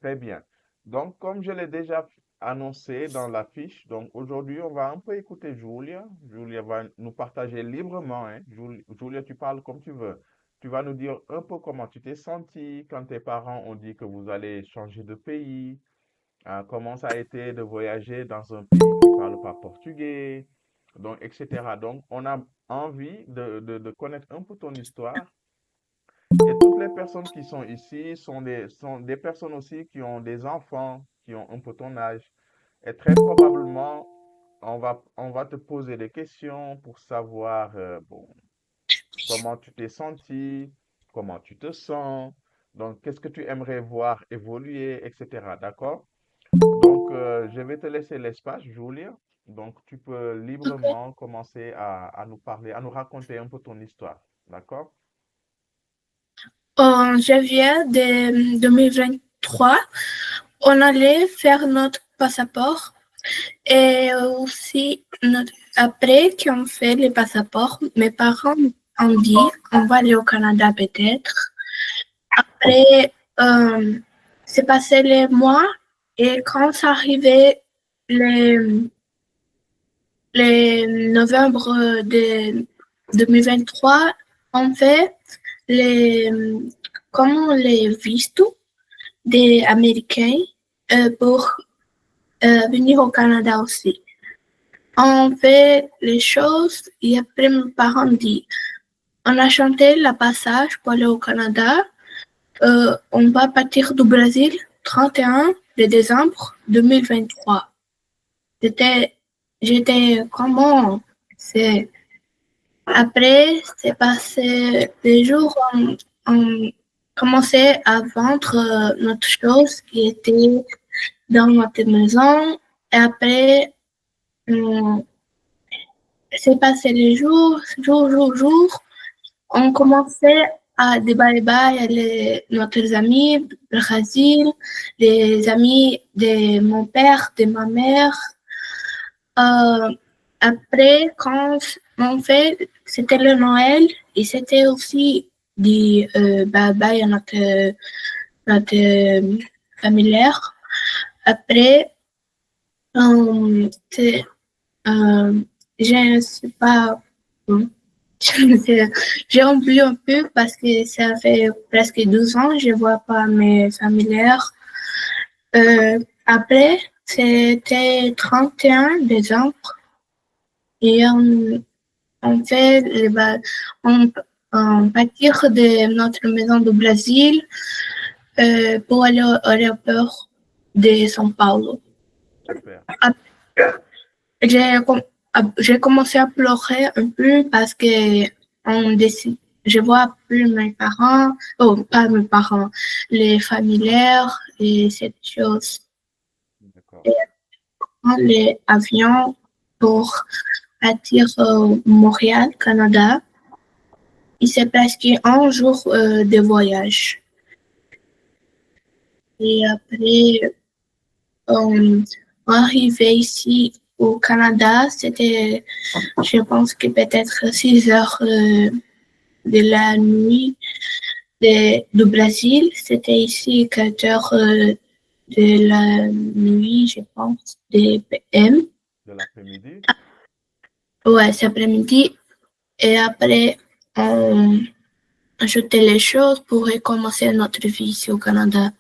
Très bien. Donc, comme je l'ai déjà annoncé dans la fiche, donc aujourd'hui, on va un peu écouter Julia. Julia va nous partager librement, hein. Julia, tu parles comme tu veux. Tu vas nous dire un peu comment tu t'es senti quand tes parents ont dit que vous allez changer de pays, comment ça a été de voyager dans un pays qui ne parle pas portugais, donc, etc. Donc, on a envie de connaître un peu ton histoire et toutes les personnes qui sont ici sont des personnes aussi qui ont des enfants, qui ont un peu ton âge. Et très probablement, on va te poser des questions pour savoir, bon, comment tu t'es senti, comment tu te sens, donc qu'est-ce que tu aimerais voir évoluer, etc. D'accord? Donc, je vais te laisser l'espace, Julia. Donc, tu peux Ok. librement commencer à nous parler, à nous raconter un peu ton histoire. D'accord? Je viens de 2023. On allait faire notre passeport et aussi après qu'on fait le passeport, mes parents ont dit on va aller au Canada peut-être. Après, c'est passé les mois et quand ça arrivait le, le novembre de 2023, on fait les, comment les vistos des Américains pour venir au Canada aussi. On fait les choses et après mes parents disent, on a chanté la passage pour aller au Canada. On va partir du Brésil 31 de décembre 2023. J'étais, j'étais comment? C'est, après, c'est passé des jours, on commençait à vendre notre chose qui était dans notre maison. Et après, on s'est passé les jours, jours. On commençait à déballer notre amis du Brésil, les amis de mon père, de ma mère. Euh, après, quand on fait, c'était le Noël et c'était aussi des bye bye à notre familière. Après, c'est Euh, je ne sais pas. Bon, j'ai oublié un peu parce que ça fait presque 12 ans, je ne vois pas mes familières. Après, c'était 31 décembre et on fait on, on partir de notre maison du Brésil pour aller au aéroport de São Paulo. Super. J'ai com- j'ai commencé à pleurer un peu parce que on décide, je vois plus mes parents, oh, pas mes parents, les familières et cette chose. D'accord. Et prends les avions pour partir au Montréal, Canada. Il s'est presque un jour de voyage. Et après, on arrivé ici au Canada, c'était, je pense que peut-être 6 heures de la nuit du Brésil. C'était ici 4 heures de la nuit, je pense, de PM. De l'après-midi? Ouais, cet après-midi. Et après, on ajoutait les choses pour recommencer notre vie ici au Canada.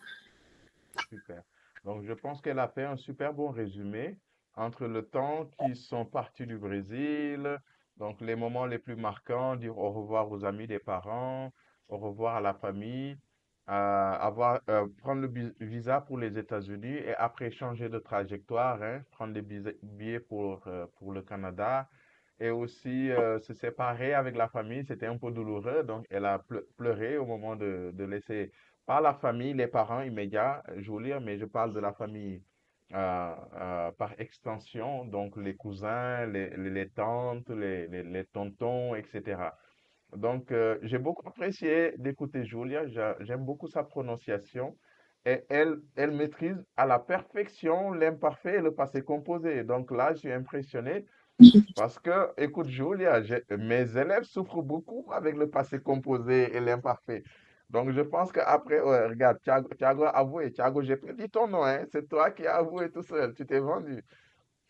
Super. Donc, je pense qu'elle a fait un super bon résumé entre le temps qu'ils sont partis du Brésil, donc les moments les plus marquants, dire au revoir aux amis des parents, au revoir à la famille, prendre le visa pour les États-Unis et après changer de trajectoire, hein, prendre des billets pour le Canada et aussi se séparer avec la famille. C'était un peu douloureux, donc elle a pleuré au moment de laisser pas la famille, les parents immédiats, je veux dire, mais je parle de la famille par extension, donc les cousins, les tantes, les tontons, etc. Donc, j'ai beaucoup apprécié d'écouter Julia, j'aime beaucoup sa prononciation et elle maîtrise à la perfection l'imparfait et le passé composé. Donc là, je suis impressionné parce que, écoute, Julia, mes élèves souffrent beaucoup avec le passé composé et l'imparfait. Donc, je pense qu'après, ouais, regarde, Thiago a avoué. Thiago, j'ai pas dit ton nom, hein. C'est toi qui as avoué tout seul. Tu t'es vendu.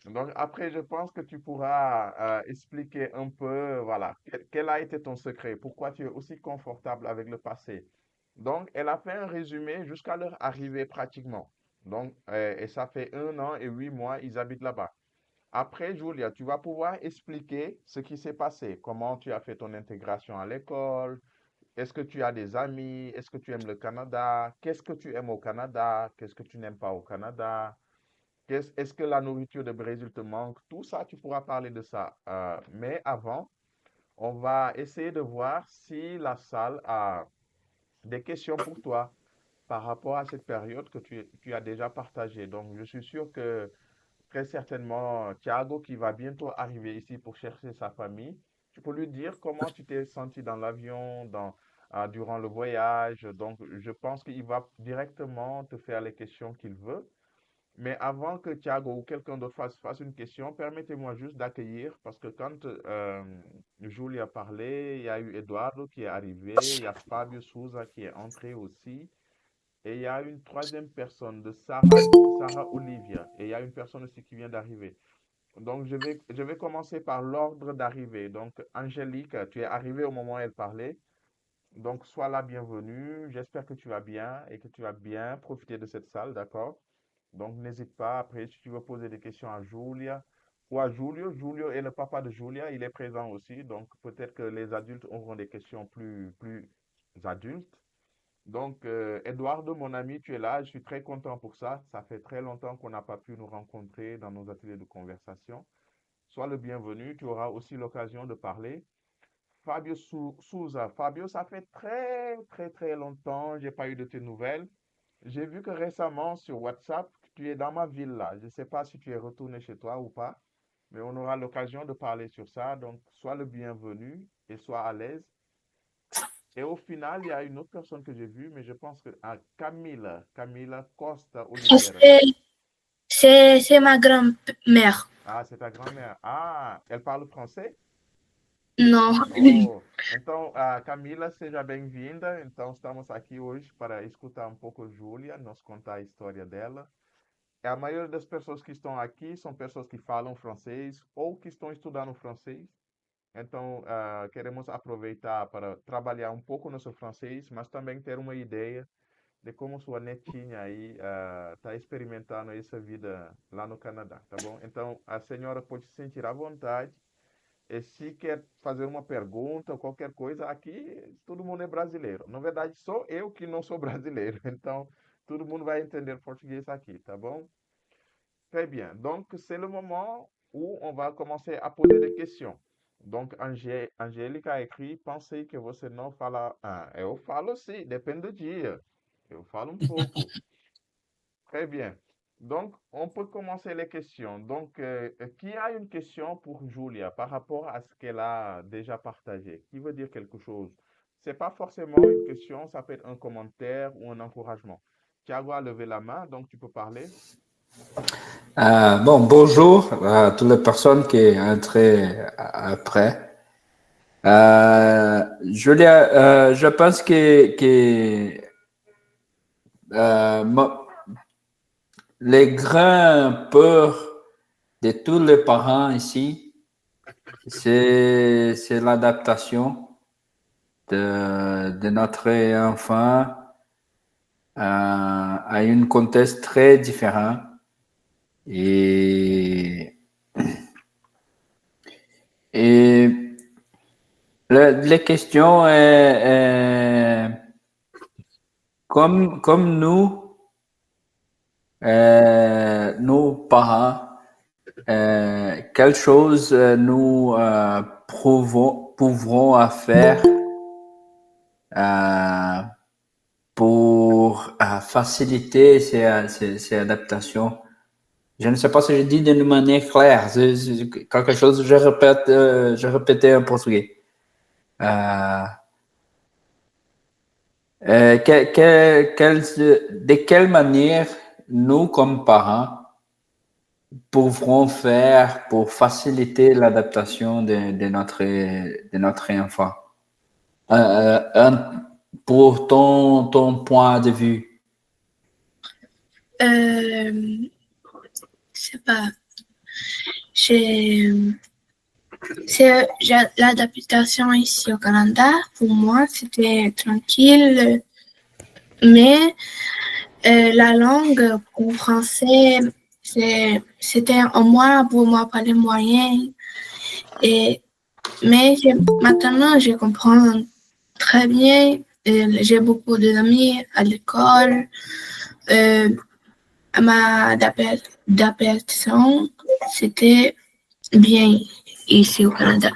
Donc, après, je pense que tu pourras expliquer un peu, voilà, quel a été ton secret, pourquoi tu es aussi confortable avec le passé. Donc, elle a fait un résumé jusqu'à leur arrivée pratiquement. Donc, et ça fait 1 an et 8 mois, ils habitent là-bas. Après, Julia, tu vas pouvoir expliquer ce qui s'est passé, comment tu as fait ton intégration à l'école, est-ce que tu as des amis, est-ce que tu aimes le Canada, qu'est-ce que tu aimes au Canada, qu'est-ce que tu n'aimes pas au Canada. Est-ce que la nourriture de Brésil te manque? Tout ça, tu pourras parler de ça. Mais avant, on va essayer de voir si la salle a des questions pour toi par rapport à cette période que tu as déjà partagée. Donc, je suis sûr que très certainement, Thiago, qui va bientôt arriver ici pour chercher sa famille, tu peux lui dire comment tu t'es senti dans l'avion, durant le voyage. Donc, je pense qu'il va directement te faire les questions qu'il veut. Mais avant que Thiago ou quelqu'un d'autre fasse une question, permettez-moi juste d'accueillir, parce que quand Julie a parlé, il y a eu Eduardo qui est arrivé, il y a Fabio Souza qui est entré aussi, et il y a une troisième personne de Sarah Olivia, et il y a une personne aussi qui vient d'arriver. Donc, je vais commencer par l'ordre d'arrivée. Donc, Angélique, tu es arrivée au moment où elle parlait. Donc, sois la bienvenue. J'espère que tu vas bien et que tu as bien profité de cette salle, d'accord? Donc, n'hésite pas. Après, si tu veux poser des questions à Julia ou à Julio, Julio est le papa de Julia, il est présent aussi. Donc, peut-être que les adultes auront des questions plus adultes. Donc, Eduardo, mon ami, tu es là. Je suis très content pour ça. Ça fait très longtemps qu'on n'a pas pu nous rencontrer dans nos ateliers de conversation. Sois le bienvenu. Tu auras aussi l'occasion de parler. Fabio Souza. Fabio, ça fait très, très, très longtemps. J'ai pas eu de tes nouvelles. J'ai vu que récemment sur WhatsApp, tu es dans ma ville là. Je ne sais pas si tu es retourné chez toi ou pas, mais on aura l'occasion de parler sur ça. Donc, sois le bienvenu et sois à l'aise. Et au final, il y a une autre personne que j'ai vue, mais je pense que Camila Costa Oliveira. C'est c'est ma grand-mère. Ah, c'est ta grand-mère. Ah, elle parle français? Non. Oh, então, Camila, seja bem-vinda. Então, estamos aqui hoje para escutar um pouco Júlia, nos contar a história dela. A maioria das pessoas que estão aqui são pessoas que falam francês ou que estão estudando francês. Então, queremos aproveitar para trabalhar um pouco nosso francês, mas também ter uma ideia de como sua netinha aí está experimentando essa vida lá no Canadá, tá bom? Então, a senhora pode se sentir à vontade. E se quer fazer uma pergunta ou qualquer coisa, aqui todo mundo é brasileiro. Na verdade, sou eu que não sou brasileiro. Então, todo mundo vai entender português aqui, tá bom? Très bien. Donc, c'est le moment où on va commencer à poser des questions. Donc, Angélica a écrit, pensei que você não fala. Ah, eu falo sim, depende do dia. Eu falo um pouco. Très bien. Donc, on peut commencer les questions. Donc, qui a une question pour Julia par rapport à ce qu'elle a déjà partagé? Qui veut dire quelque chose? C'est pas forcément une question, ça peut être un commentaire ou un encouragement. Thiago a levé la main, donc tu peux parler. Bon, bonjour à toutes les personnes qui sont entrées après. Julia, je pense que les grands peurs de tous les parents ici, c'est l'adaptation de notre enfant à un contexte très différent. Et les questions, comme nous, nos parents, quelle chose nous pouvons à faire pour faciliter ces adaptations. Je ne sais pas si je dis d'une manière claire. C'est quelque chose que je répétais en portugais. De quelle manière nous, comme parents, pouvons faire pour faciliter l'adaptation de notre enfant? pour ton point de vue? Je sais pas. J'ai l'adaptation ici au Canada, pour moi, c'était tranquille, mais la langue en français, c'était au moins pour moi pas les moyens. Mais maintenant, je comprends très bien. J'ai beaucoup d'amis à l'école. Ma adaptation, c'était bien ici au Canada,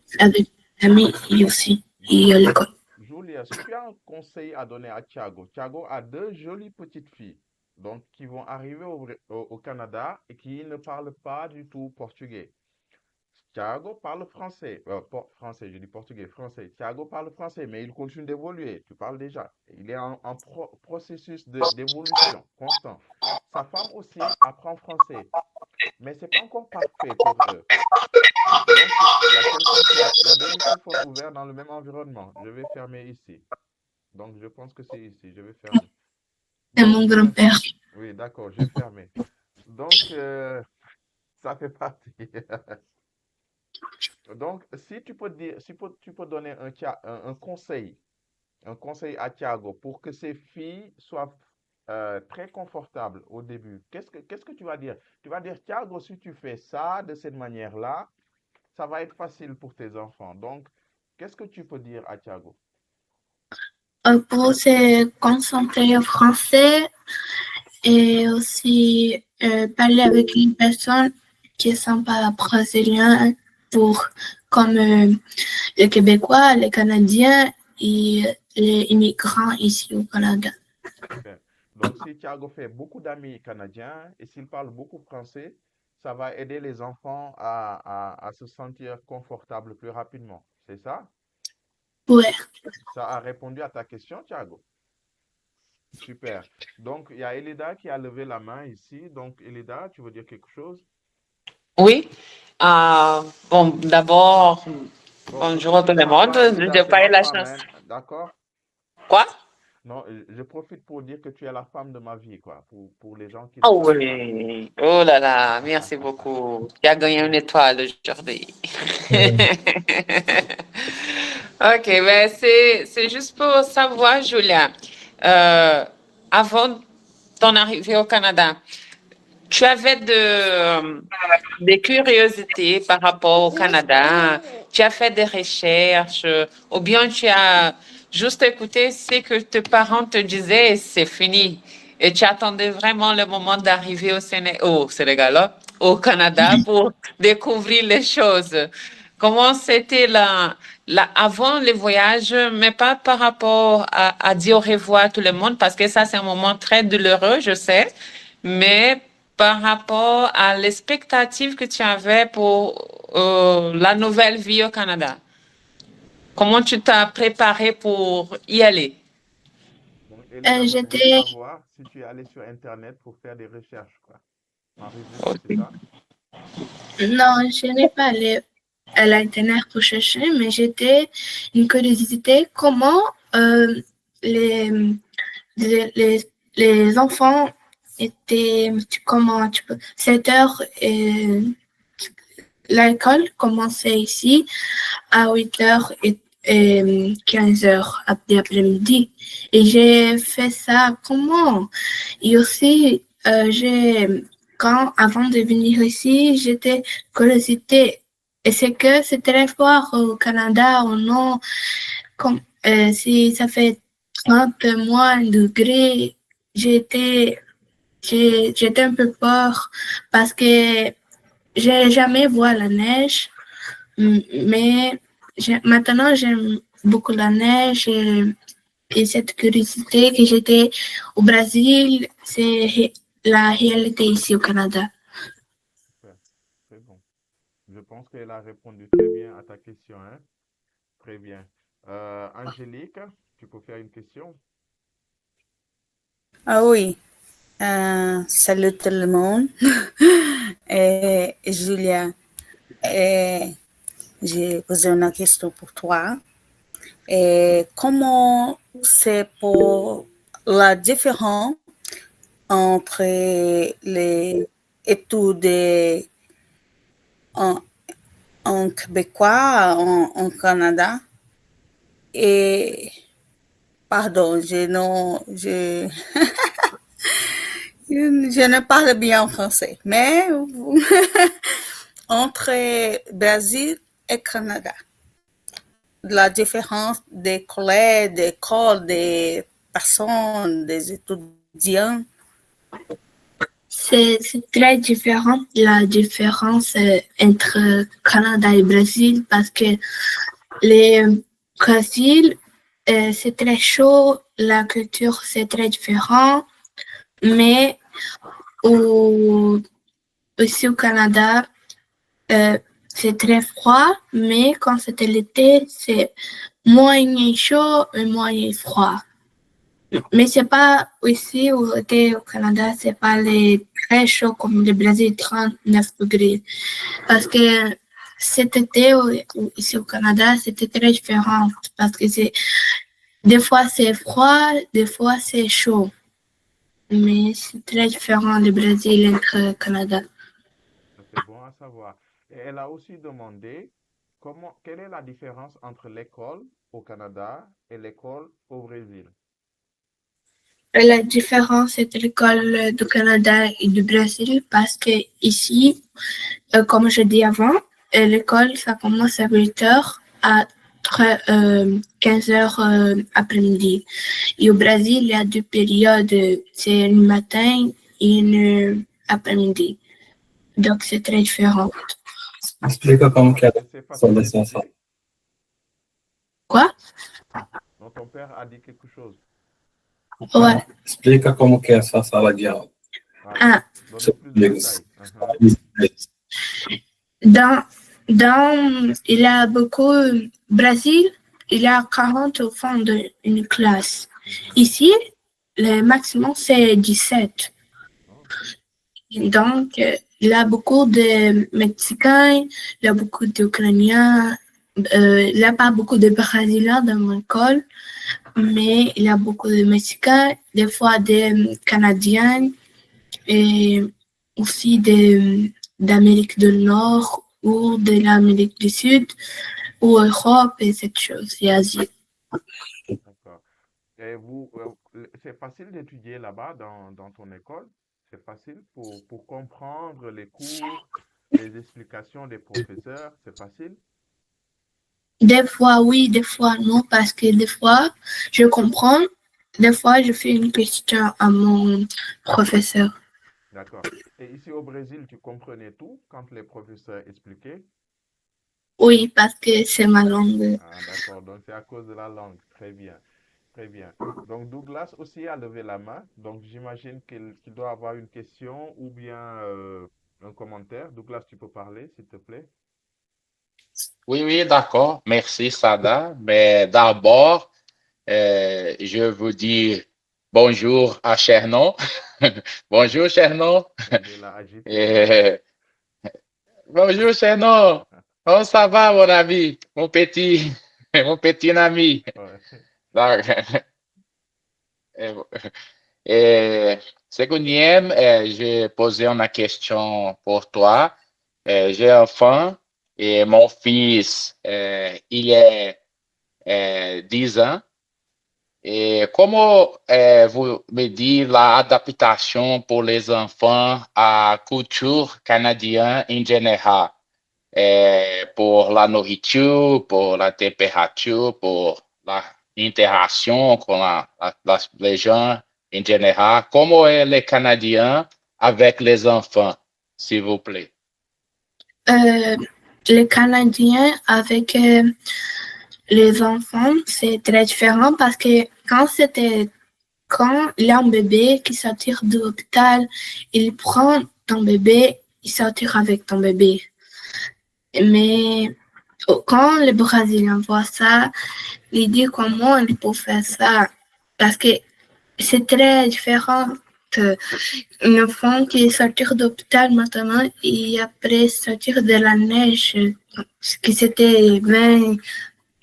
C'est bien. avec amis aussi et à l'école. Julia, si tu as un conseil à donner à Thiago, Thiago a deux jolies petites filles, donc qui vont arriver au Canada et qui ne parlent pas du tout portugais. Thiago parle français, français, je dis portugais, français. Thiago parle français, mais il continue d'évoluer. Tu parles déjà. Il est en processus d'évolution constant. Sa femme aussi apprend français, mais c'est pas encore parfait pour eux. Donc, il y a quelqu'un il y a deux microphones ouverts dans le même environnement. Je vais fermer ici. Donc, je pense que c'est ici. Je vais fermer. C'est mon Donc, grand-père. oui, d'accord, j'ai fermé. Donc, ça fait partie. Donc, si tu peux dire, si tu peux donner un conseil à Thiago pour que ses filles soient très confortables au début, qu'est-ce que tu vas dire? Tu vas dire, Thiago, si tu fais ça de cette manière-là, ça va être facile pour tes enfants. Donc, qu'est-ce que tu peux dire à Thiago? Pour se concentrer en français et aussi parler avec une personne qui ne sont pas brésiliens pour comme les Québécois, les Canadiens et les immigrants ici au Canada. Super. Donc, si Thiago fait beaucoup d'amis canadiens et s'il parle beaucoup français, ça va aider les enfants à se sentir confortables plus rapidement. C'est ça? Ouais. Ça a répondu à ta question, Thiago? Super. Donc, il y a Elida qui a levé la main ici. Donc, Elida, tu veux dire quelque chose? Oui. Bon, d'abord, Bon, bonjour à tout le excuse-moi, monde. toi, Je Elida, n'ai c'est pas eu ma la femme, chance. hein. D'accord? Quoi? Non, je profite pour dire que tu es la femme de ma vie, quoi, pour les gens qui ne Oh savent pas. oui. Oh là là, merci beaucoup. Tu as gagné une étoile aujourd'hui. Ok, ben c'est juste pour savoir, Julia, euh, avant ton arrivée au Canada, tu avais des curiosités par rapport au Canada, tu as fait des recherches, ou bien tu as juste écouté ce que tes parents te disaient et c'est fini. Et tu attendais vraiment le moment d'arriver au Sénégal, hein, au Canada pour découvrir les choses. Comment c'était avant le voyage, mais pas par rapport à dire au revoir à tout le monde, parce que ça, c'est un moment très douloureux, je sais, mais par rapport à l'expectative que tu avais pour la nouvelle vie au Canada. Comment tu t'as préparé pour y aller? Donc, Elida voudrait J'étais savoir si tu es allé sur Internet pour faire des recherches, quoi. En résumé, c'est ça? non, je n'ai pas allé à l'internat pour chercher, mais j'étais une curiosité comment les, les enfants étaient comment tu peux 7 heures et l'école commençait ici à 8 heures et 15 heures après-midi. Et j'ai fait ça comment? Et aussi, avant de venir ici, j'étais curiosité. Et c'est que c'est très fort au Canada ou non, comme, si ça fait 30 moins degrés, j'étais, j'étais un peu peur parce que j'ai jamais vu la neige, mais maintenant j'aime beaucoup la neige et cette curiosité que j'étais au Brésil, c'est la réalité ici au Canada. Super. C'est bon. Je pense qu'elle a répondu très bien à ta question, hein? Très bien. Angélique, tu peux faire une question? Ah oui, salut tout le monde. Julia, j'ai posé une question pour toi. Et comment c'est pour la différence entre les études en, en québécois, en Canada? Et, pardon, je ne parle bien en français, mais entre Brésil et Canada, la différence des collègues, des écoles, des personnes, des étudiants. C'est très différent la différence entre Canada et Brésil parce que le Brésil, c'est très chaud, la culture c'est très différent, mais ici au Canada, c'est très froid, mais quand c'était l'été, c'est moyen chaud et moyen froid. Mais c'est pas ici au Canada, c'est pas les très chaud comme le Brésil, 39 degrés. Parce que cet été ici au Canada, c'était très différent parce que des fois c'est froid, des fois c'est chaud. Mais c'est très différent le Brésil et le Canada. C'est bon à savoir. Et elle a aussi demandé quelle est la différence entre l'école au Canada et l'école au Brésil? La différence entre l'école du Canada et du Brésil parce que ici, comme je dis avant, l'école, ça commence à 8 heures à 15 heures après-midi. Et au Brésil, il y a deux périodes, c'est une matin et une après-midi. Donc, c'est très différent. Explica como que é C'est a facile licença. d'étudier? Quoi? Donc, ton père a dit quelque chose. Ouais. Explica como que é essa sala de aula. Ah. Donne plus de détails. Il y a beaucoup, Brésil, il y a 40 enfants d'une classe. Ici, le maximum, c'est 17. Donc, il y a beaucoup de Mexicains, il y a beaucoup d'Ukrainiens, il n'y a pas beaucoup de Brésiliens dans mon école, mais il y a beaucoup de Mexicains, des fois des Canadiens et aussi d'Amérique du Nord ou de l'Amérique du Sud ou Europe et cette chose, et Asie. D'accord. Et c'est facile d'étudier là-bas dans ton école? C'est facile pour comprendre les cours, les explications des professeurs? C'est facile? Des fois oui, des fois non, parce que des fois je comprends, des fois je fais une question à mon professeur. D'accord. Et ici au Brésil, tu comprenais tout quand les professeurs expliquaient? Oui, parce que c'est ma langue. Ah, d'accord. Donc, c'est à cause de la langue. Très bien. Très bien. Donc, Douglas aussi a levé la main. Donc, j'imagine qu'il doit avoir une question ou bien un commentaire. Douglas, tu peux parler, s'il te plaît? Oui, d'accord. Merci, Sada. Mais d'abord, je vous dis bonjour à Chernon. Bonjour, Chernon. Il a agité. Bonjour, Chernon. Comment ça va, mon ami? Mon petit ami. Ouais. Segunième, j'ai posé une question pour toi. J'ai un enfant et mon fils, il est 10 ans. Et comment vous me dites l'adaptation pour les enfants à la culture canadienne en général? Pour la nourriture, pour la température, pour l'interaction avec les gens en général. Comment est les Canadiens avec les enfants, s'il vous plaît? Les Canadiens avec les enfants, c'est très différent parce que quand il y a un bébé qui sortir de l'hôpital, il prend ton bébé, il sortir avec ton bébé. Mais quand les Brésiliens voient ça, ils disent comment ils peuvent faire ça. Parce que c'est très différent. Un enfant qui est sorti de l'hôpital maintenant et après sortir de la neige, qui c'était 20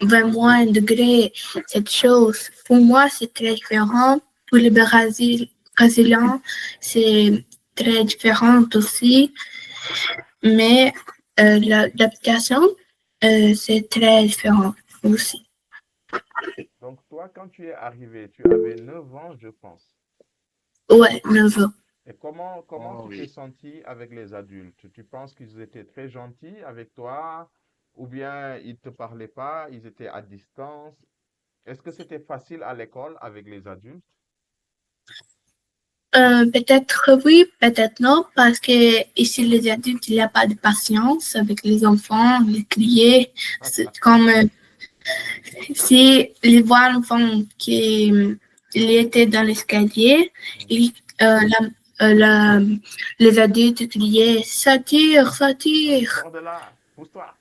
21 degrés, cette chose. Pour moi, c'est très différent. Pour les Brésiliens, c'est très différent aussi. Mais l'adaptation, c'est très différent aussi. Donc, toi, quand tu es arrivé, tu avais 9 ans, je pense. Ouais, 9 ans. Et comment Oh, tu t'es oui. senti avec les adultes? Tu penses qu'ils étaient très gentils avec toi ou bien ils ne te parlaient pas, ils étaient à distance? Est-ce que c'était facile à l'école avec les adultes? Peut-être oui, peut-être non, parce que ici, les adultes, il n'y a pas de patience avec les enfants, les crier. C'est comme si les voient l'enfant qui il était dans l'escalier, il, les adultes criaient, ça tire, ça tire. Sors de là, pousse-toi.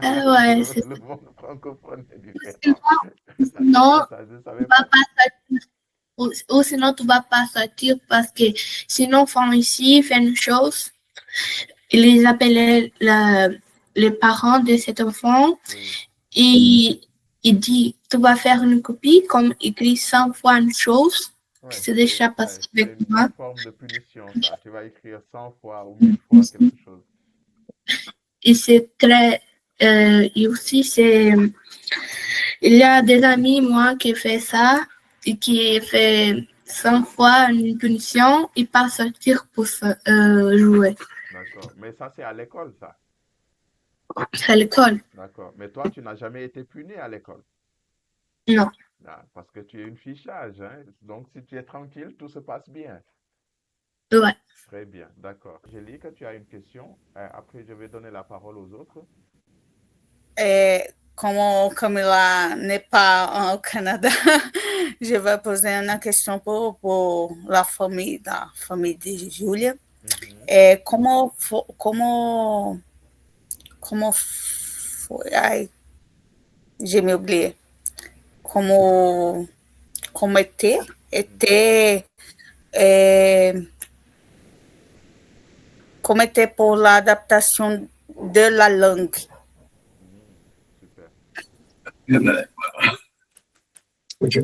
Ouais, c'est Le monde francophone est différent. non, Ça, je ne tu savais vas pas. pas sortir. Ou sinon, tu vas pas sortir parce que si l'enfant ici fait une chose, il les appelait les parents de cet enfant Oui, et il dit, tu vas faire une copie, comme écrit 100 fois une chose, ouais, c'est déjà passé avec c'est moi. une forme de punition, ça. Tu vas écrire 100 fois ou 1000 fois quelque chose. Et c'est très, et aussi il y a des amis, moi, qui fait ça et qui fait 100 fois une punition et pas sortir pour jouer D'accord. Mais ça, c'est à l'école, ça. à l'école. D'accord. Mais toi, tu n'as jamais été puni à l'école. Non. Ah, parce que tu es une fichage, hein. Donc, si tu es tranquille, tout se passe bien. Ouais. Très bien, d'accord. Angélique, tu as une question. Après, je vais donner la parole aux autres. Como Camila n'est pas au Canada, je vais poser une question pour la famille de Júlia. Mhm. Como foi? Ai, j'ai oublié. Como était como était pour l'adaptation de la langue. Super. Ok.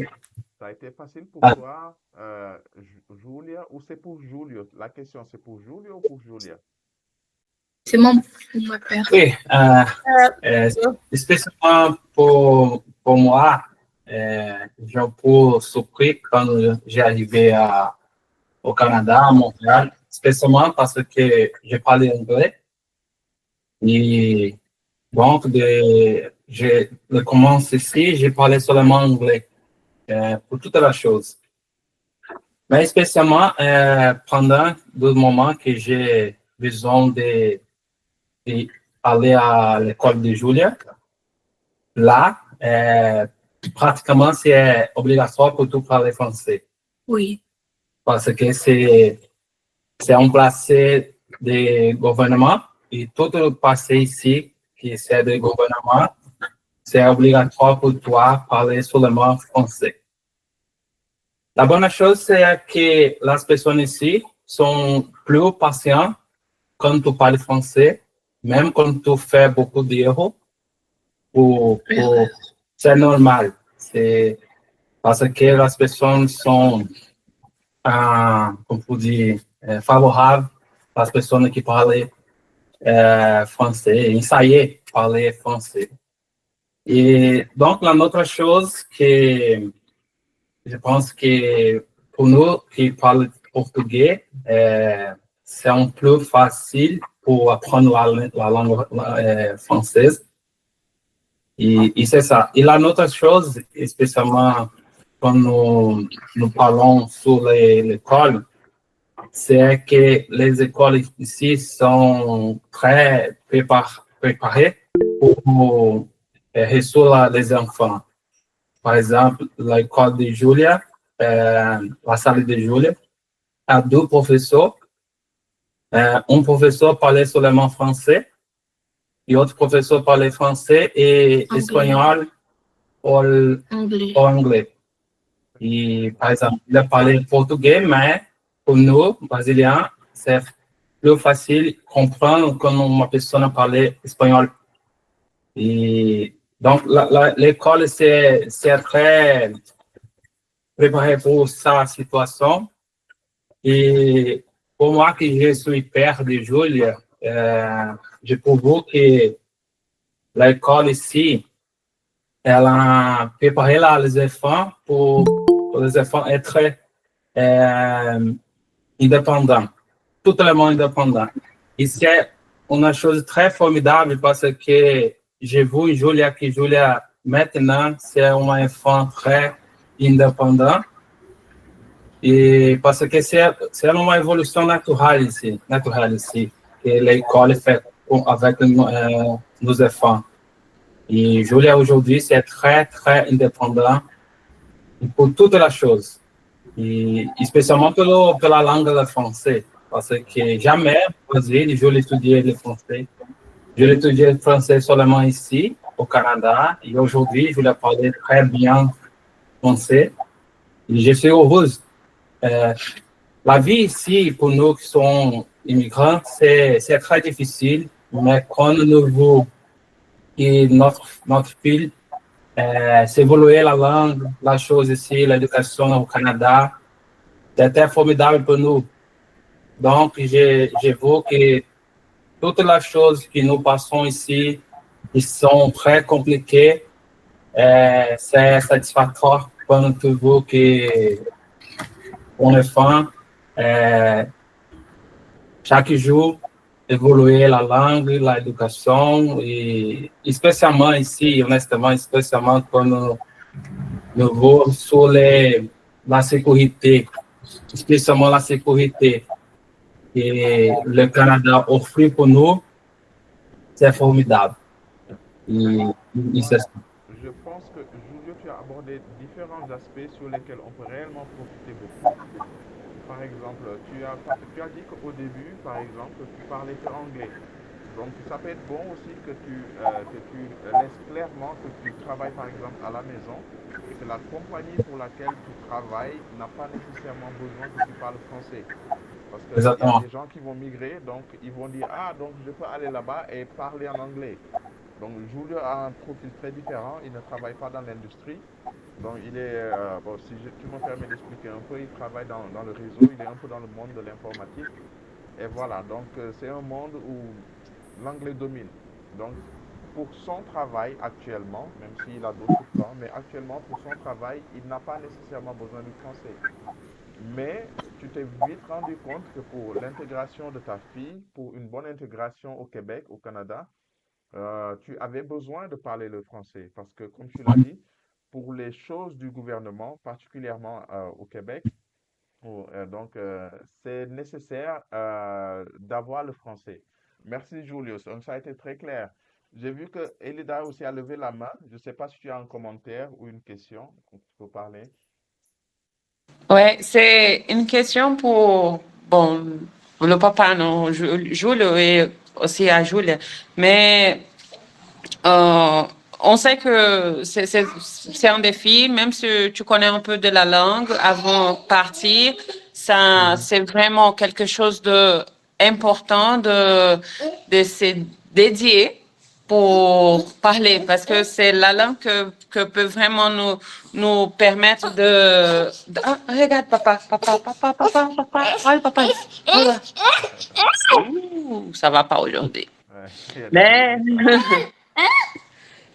Ça a été facile pour Ah, toi, Julia, ou c'est pour Julio? La question, c'est pour Julio ou pour Julia? C'est mon père. oui, Euh, spécialement pour moi, j'ai un peu surpris quand j'ai arrivé au Canada, à Montréal, spécialement parce que je parlais anglais. Et donc, je commence ici, je parlais seulement anglais pour toute la chose. Mais spécialement pendant le moment que j'ai besoin d'aller à l'école de Julia, là, pratiquement, c'est obligatoire pour tout parler français. Oui. Parce que c'est un placé de gouvernement et tout le passé ici, qui c'est de gouvernement, c'est obligatoire pour toi parler seulement français. La bonne chose, c'est que les personnes ici sont plus patientes quand tu parles français, même quand tu fais beaucoup d'erreurs. C'est normal. C'est parce que les personnes sont, comme vous dites, favorables às personnes qui parlent français, essayer parler français. Et donc, la autre chose que je pense que pour nous qui parlons portugais, c'est un peu facile pour apprendre la langue française. Et c'est ça. Et la autre chose, spécialement quand nous parlons sur l'école, c'est que les écoles ici sont très préparées pour recevoir les enfants. Par exemple, l'école de Julia, la salle de Julia, a deux professeurs. Un professeur parlait seulement français et l'autre professeur parlait français et espagnol ou anglais. Et par exemple, il a parlé portugais, mais pour nous, brésiliens, c'est plus facile de comprendre quand une personne parle espagnol. Et Donc, l'école, c'est très préparé pour sa situation. Et pour moi, que je suis père de Julia, je trouve que l'école ici, elle a préparé les enfants pour les enfants être indépendants, totalement indépendants. Et c'est une chose très formidable parce que j'ai vu Julia, que Julia, maintenant, c'est un enfant très indépendant. Et parce que c'est une évolution naturelle ici, que l'école fait avec nos enfants. Et Julia, aujourd'hui, c'est très, très indépendant pour toutes les choses. Et spécialement pour la langue française. Parce que jamais, je l'ai étudié le français. Je l'ai étudié le français seulement ici, au Canada. Et aujourd'hui, je l'ai parlé très bien français. Et je suis heureuse. La vie ici, pour nous qui sommes immigrants, c'est très difficile. Mais quand nous voulons que notre fille s'évoluer la langue, la chose ici, l'éducation au Canada, c'était formidable pour nous. Donc, je vois que toutes les choses que nous passons ici, qui sont très compliquées, c'est satisfactoire quand tu vois que on est fan, chaque jour, évoluer la langue, l'éducation, et spécialement ici, honnêtement, spécialement quand nous voyons sur la sécurité, spécialement la sécurité que le Canada offre pour nous, c'est formidable. Voilà. Je pense que, Julio, tu as abordé différents aspects sur lesquels on peut réellement profiter beaucoup. Par exemple, tu as dit qu'au début, par exemple, tu parlais que anglais. Donc, ça peut être bon aussi que tu laisses clairement que tu travailles, par exemple, à la maison et que la compagnie pour laquelle tu travailles n'a pas nécessairement besoin que tu parles français. Parce qu'il y a Exactement. des gens qui vont migrer, donc ils vont dire, ah, donc je peux aller là-bas et parler en anglais. Donc, Julio a un profil très différent. Il ne travaille pas dans l'industrie. Donc, bon, si tu me permets d'expliquer un peu, il travaille dans le réseau. Il est un peu dans le monde de l'informatique. Et voilà, donc c'est un monde où l'anglais domine. Donc, pour son travail actuellement, même s'il a d'autres plans, mais actuellement, pour son travail, il n'a pas nécessairement besoin du français. Mais tu t'es vite rendu compte que pour l'intégration de ta fille, pour une bonne intégration au Québec, au Canada, tu avais besoin de parler le français parce que, comme tu l'as dit, pour les choses du gouvernement, particulièrement au Québec, c'est nécessaire d'avoir le français. Merci, Julius. Donc, ça a été très clair. J'ai vu que Elida aussi a levé la main. Je ne sais pas si tu as un commentaire ou une question que tu peux parler. Ouais, c'est une question bon, pour le papa, non, Julio et aussi à Julia. Mais euh, on sait que c'est un défi, même si tu connais un peu de la langue avant de partir, ça, c'est vraiment quelque chose de important de se dédier pour parler, parce que c'est la langue que peut vraiment nous permettre Ah, regarde, papa, olha, papai, olha. Ça va pas aujourd'hui. Ouais, il y a des Mais, bébés.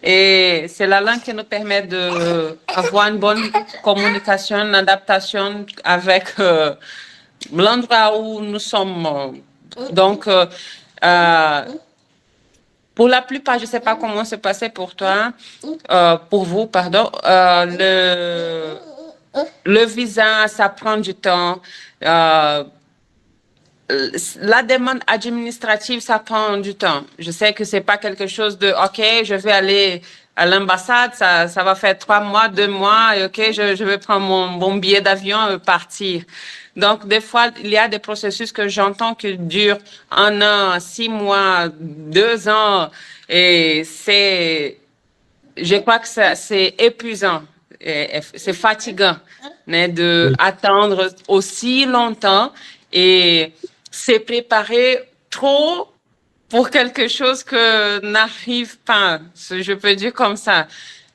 et c'est la langue qui nous permet d'avoir une bonne communication, une adaptation avec l'endroit où nous sommes. Donc, pour la plupart, je ne sais pas comment c'est passé pour toi, pour vous, pardon. Le visa, ça prend du temps. La demande administrative, ça prend du temps. Je sais que c'est pas quelque chose de, OK, je vais aller à l'ambassade, ça va faire 3 mois, 2 mois, et OK, je vais prendre mon billet d'avion et partir. Donc, des fois, il y a des processus que j'entends qui durent 1 an, 6 mois, 2 ans, et je crois que c'est épuisant, c'est fatigant, né, de attendre aussi longtemps et se préparer trop pour quelque chose que n'arrive pas, je peux dire comme ça.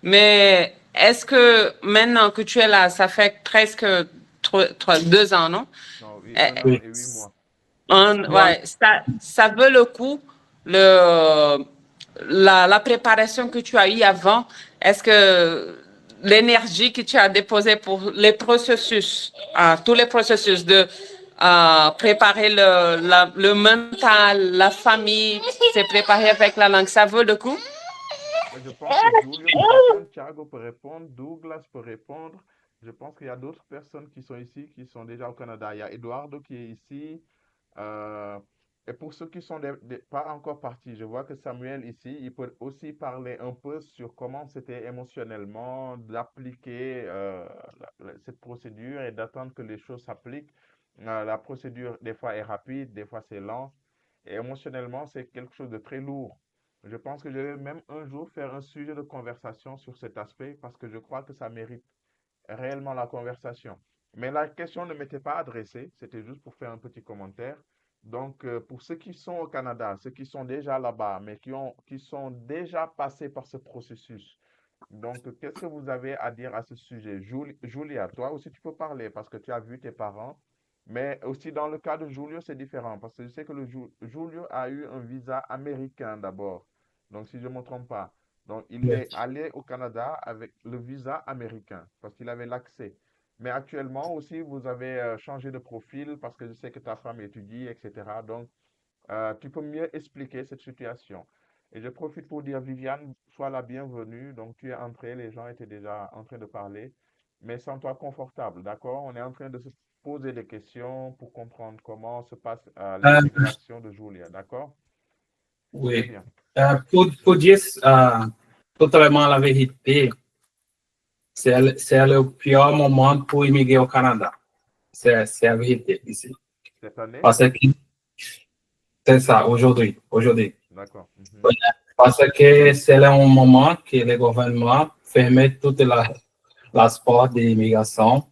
Mais est-ce que maintenant que tu es là, ça fait presque 2 ans, non? Non, oui, Eh, 1 an et 8 mois. Ouais, ça vaut le coup, la préparation que tu as eue avant. Est-ce que l'énergie que tu as déposée pour les processus, tous les processus de préparer le mental, la famille, c'est préparer avec la langue, ça vaut le coup? Je pense que Julio peut répondre, Thiago peut répondre, Douglas peut répondre. Je pense qu'il y a d'autres personnes qui sont ici, qui sont déjà au Canada. Il y a Eduardo qui est ici. Euh, et pour ceux qui sont pas encore partis, je vois que Samuel ici, il peut aussi parler un peu sur comment c'était émotionnellement d'appliquer cette procédure et d'attendre que les choses s'appliquent. La procédure, des fois, est rapide, des fois, c'est lent. Et émotionnellement, c'est quelque chose de très lourd. Je pense que je vais même un jour faire un sujet de conversation sur cet aspect parce que je crois que ça mérite réellement la conversation. Mais la question ne m'était pas adressée, c'était juste pour faire un petit commentaire. Donc, pour ceux qui sont au Canada, ceux qui sont déjà là-bas, mais qui sont déjà passés par ce processus, donc, qu'est-ce que vous avez à dire à ce sujet? Julia, toi aussi tu peux parler parce que tu as vu tes parents, mais aussi dans le cas de Julio, c'est différent parce que je sais que Julio a eu un visa américain d'abord. Donc, si je ne me trompe pas. Donc, il est allé au Canada avec le visa américain parce qu'il avait l'accès. Mais actuellement aussi, vous avez changé de profil parce que je sais que ta femme étudie, etc. Donc, tu peux mieux expliquer cette situation. Et je profite pour dire, Viviane, sois la bienvenue. Donc, tu es entrée, les gens étaient déjà en train de parler, mais sens-toi confortable, d'accord? On est en train de se poser des questions pour comprendre comment se passe Euh, l'intégration de Julia, d'accord? Très oui. bien. Pour dire totalement la vérité, c'est le pire moment pour immigrer au Canada. C'est la vérité ici. Cette année? Parce que c'est ça, aujourd'hui. D'accord. Mhm. Parce que c'est un moment que le gouvernement ferme toute la sport d'immigration.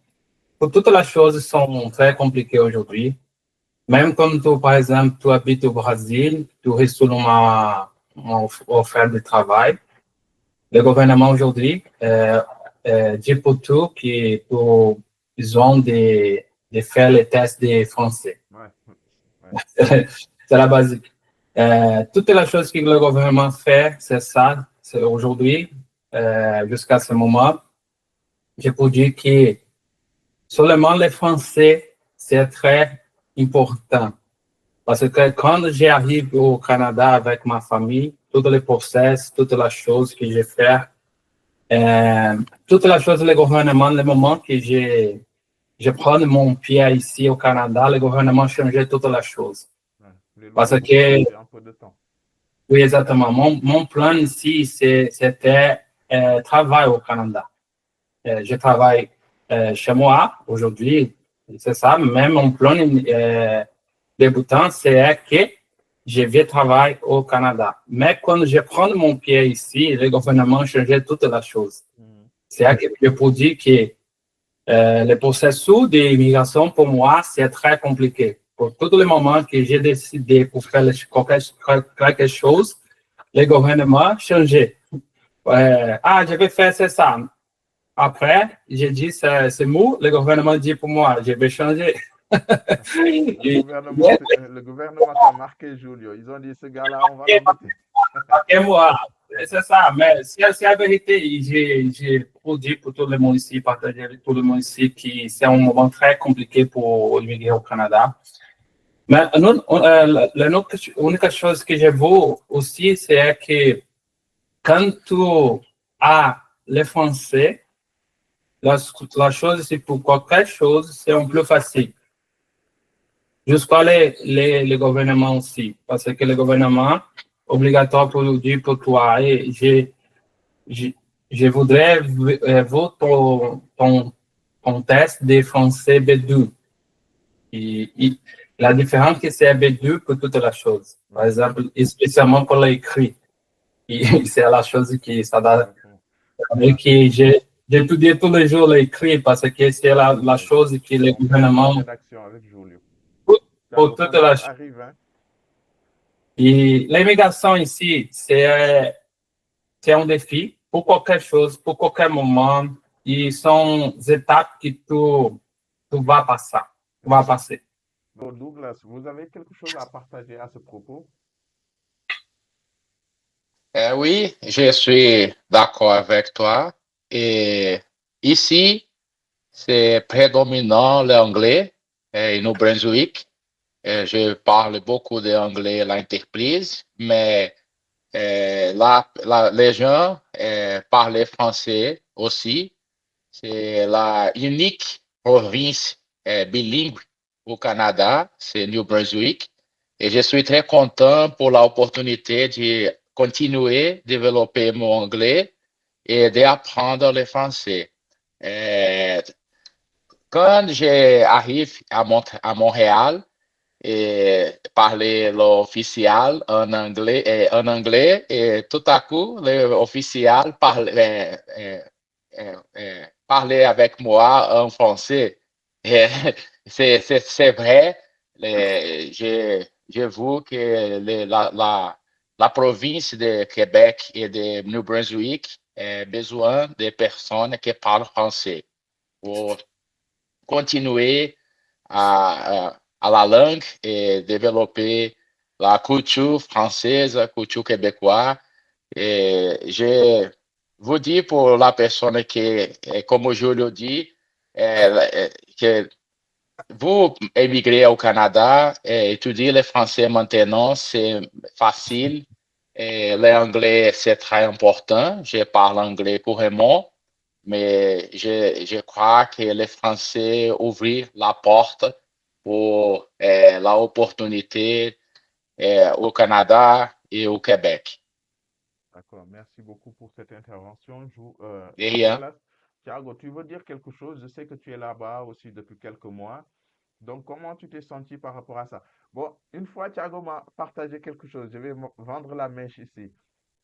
Toutes les choses sont très compliquées aujourd'hui. Même comme tu, par exemple, tu habites au Brésil, tu reçois une offre de travail. Le gouvernement aujourd'hui dit pour tout qu'ils ont de faire les tests de français. Ouais. C'est la basique. Toutes les choses que le gouvernement fait, c'est ça. C'est aujourd'hui, jusqu'à ce moment, je peux dire que seulement les Français, c'est très important. Parce que quand j'arrive au Canada avec ma famille, tous les process, toutes les choses que j'ai fait, toutes les choses, le gouvernement, le moment que je prends mon pied ici au Canada, le gouvernement changeait toutes les choses. Les lois Parce ont que, changé en peu de temps. oui, exactement. Mon plan ici, c'était travail au Canada. Je travaille chez moi aujourd'hui, c'est ça. Même mon plan débutant, c'est que je vais travailler au Canada. Mais quand je prends mon pied ici, le gouvernement changeait toutes les choses. C'est là que je peux dire que le processus d'immigration, pour moi, c'est très compliqué. Pour tous les moments que j'ai décidé pour faire quelque chose, le gouvernement changeait. Je vais faire ça. Après, j'ai dit, c'est mou, le gouvernement dit pour moi, je vais changer. Le gouvernement t'a marqué, Julio. Ils ont dit, ce gars-là, on va l'embêter. Et moi, c'est ça. Mais c'est la vérité. J'ai dit pour tout le monde ici, partager avec tout le monde ici, que c'est un moment très compliqué pour immigrer au Canada. Mais l'unique chose que je veux aussi, c'est que quand tu as le français, la chose, c'est pour quelque chose, c'est un peu facile. Jusqu'à le gouvernement aussi. Parce que le gouvernement, obligatoire pour dire pour toi, et je voudrais voir ton test de français B2. Et la différence que c'est B2 pour toutes les choses. Par exemple, spécialement pour l'écrit. C'est la chose qui ça donne. Que j'étudie tous les jours l'écrit parce que c'est la chose que le gouvernement. Avec Julio. Pour toute la chose. E a imigração em si, c'est um défi pour qualquer chose, pour qualquer moment. E são as etapas que tu vas passar, tu vas passer. Bon, Douglas, vous avez quelque chose à partager à ce propos? Oui, je suis d'accord avec toi. Et ici, c'est prédominant l'anglais no Brunswick. Je parle beaucoup d'anglais à l'entreprise, mais les gens parlent français aussi. C'est la unique province bilingue au Canada, c'est New Brunswick. Et je suis très content pour l'opportunité de continuer à développer mon anglais et d'apprendre le français. Euh, Quand j'arrive à Montréal, et parler l'officiel en anglais, et tout à coup, l'officiel parlait avec moi en français. Et c'est vrai, j'ai vu que la province de Québec et de New Brunswick a besoin de personnes qui parlent français pour continuer à la langue et développer la culture française, la culture québécoise. Et je vous dis pour la personne qui, comme Julio dit, que vous émigrez au Canada, étudier le français maintenant, c'est facile. Et l'anglais, c'est très important. Je parle anglais couramment, mais je crois que le français ouvre la porte pour l'opportunité au Canada et au Québec. D'accord, merci beaucoup pour cette intervention. Et rien. Douglas, Thiago, tu veux dire quelque chose? Je sais que tu es là-bas aussi depuis quelques mois. Donc, comment tu t'es senti par rapport à ça? Bon, une fois, Thiago m'a partagé quelque chose. Je vais vendre la mèche ici.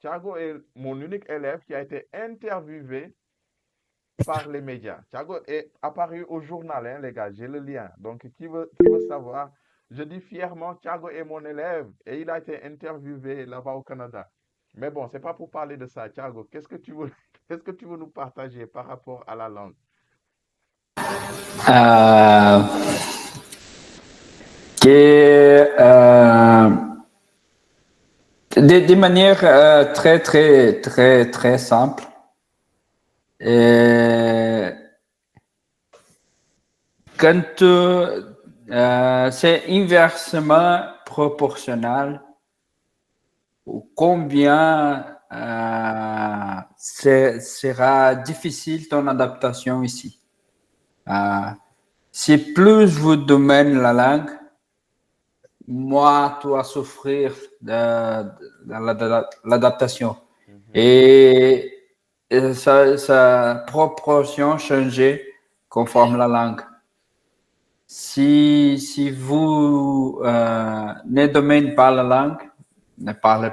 Thiago est mon unique élève qui a été interviewé par les médias. Thiago est apparu au journal, hein, les gars, j'ai le lien. Donc, qui veut savoir? Je dis fièrement, Thiago est mon élève et il a été interviewé là-bas au Canada. Mais bon, c'est pas pour parler de ça, Thiago. Qu'est-ce que tu veux, qu'est-ce que tu veux nous partager par rapport à la langue? Euh, que, de manière très, très, très, très simple. Quand c'est inversement proportionnel au combien sera difficile ton adaptation ici. Si plus vous dominez la langue, moins tu vas souffrir de l'adaptation. Et sa proportion changeait conforme la langue. Si vous ne dominez pas la langue, ne parlez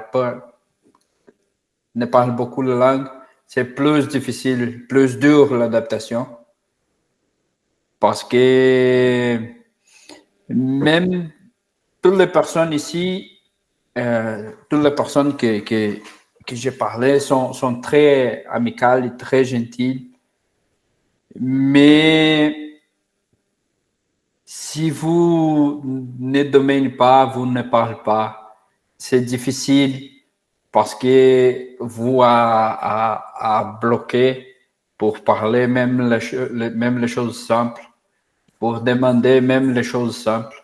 beaucoup la langue, c'est plus difficile, plus dur l'adaptation. Parce que même toutes les personnes ici, toutes les personnes que j'ai parlé sont très amicales et très gentilles. Mais si vous ne dominez pas, vous ne parlez pas, c'est difficile parce que vous à bloquer pour parler même les choses simples, pour demander même les choses simples.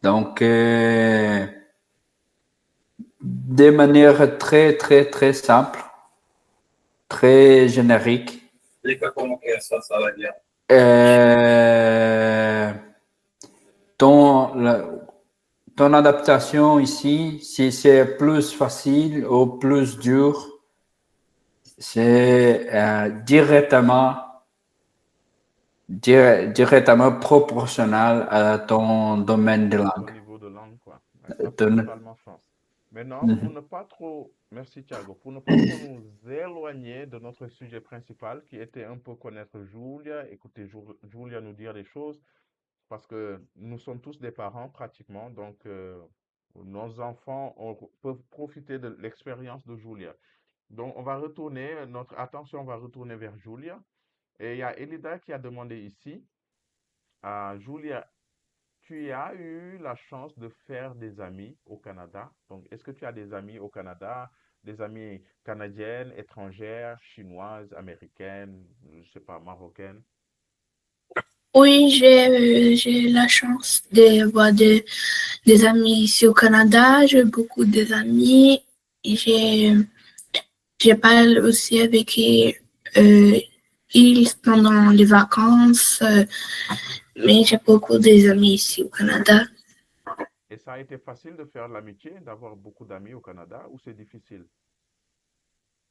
Donc, de manière très, très, très simple, très générique. Explica como que é essa sala de aula. Ton adaptation ici, si c'est plus facile ou plus dur, c'est directement proportionnel à ton domaine de Au langue. niveau de langue, quoi. Ouais, ça fait totalement sens. Maintenant, pour ne pas trop, merci Thiago, pour ne pas trop nous éloigner de notre sujet principal qui était un peu connaître Julia, écouter Julia nous dire des choses, parce que nous sommes tous des parents pratiquement, donc Nos enfants peuvent profiter de l'expérience de Julia. Donc, on va retourner, notre attention va retourner vers Julia. Et il y a Elida qui a demandé ici, Julia, tu as eu la chance de faire des amis au Canada. Donc, est-ce que tu as des amis au Canada, des amis canadiennes, étrangères, chinoises, américaines, je sais pas, marocaines? Oui, j'ai la chance d'avoir des amis ici au Canada. J'ai beaucoup d'amis. J'ai parlé aussi avec ils pendant les vacances, mais j'ai beaucoup d'amis ici au Canada. Et ça a été facile de faire l'amitié, d'avoir beaucoup d'amis au Canada, ou c'est difficile?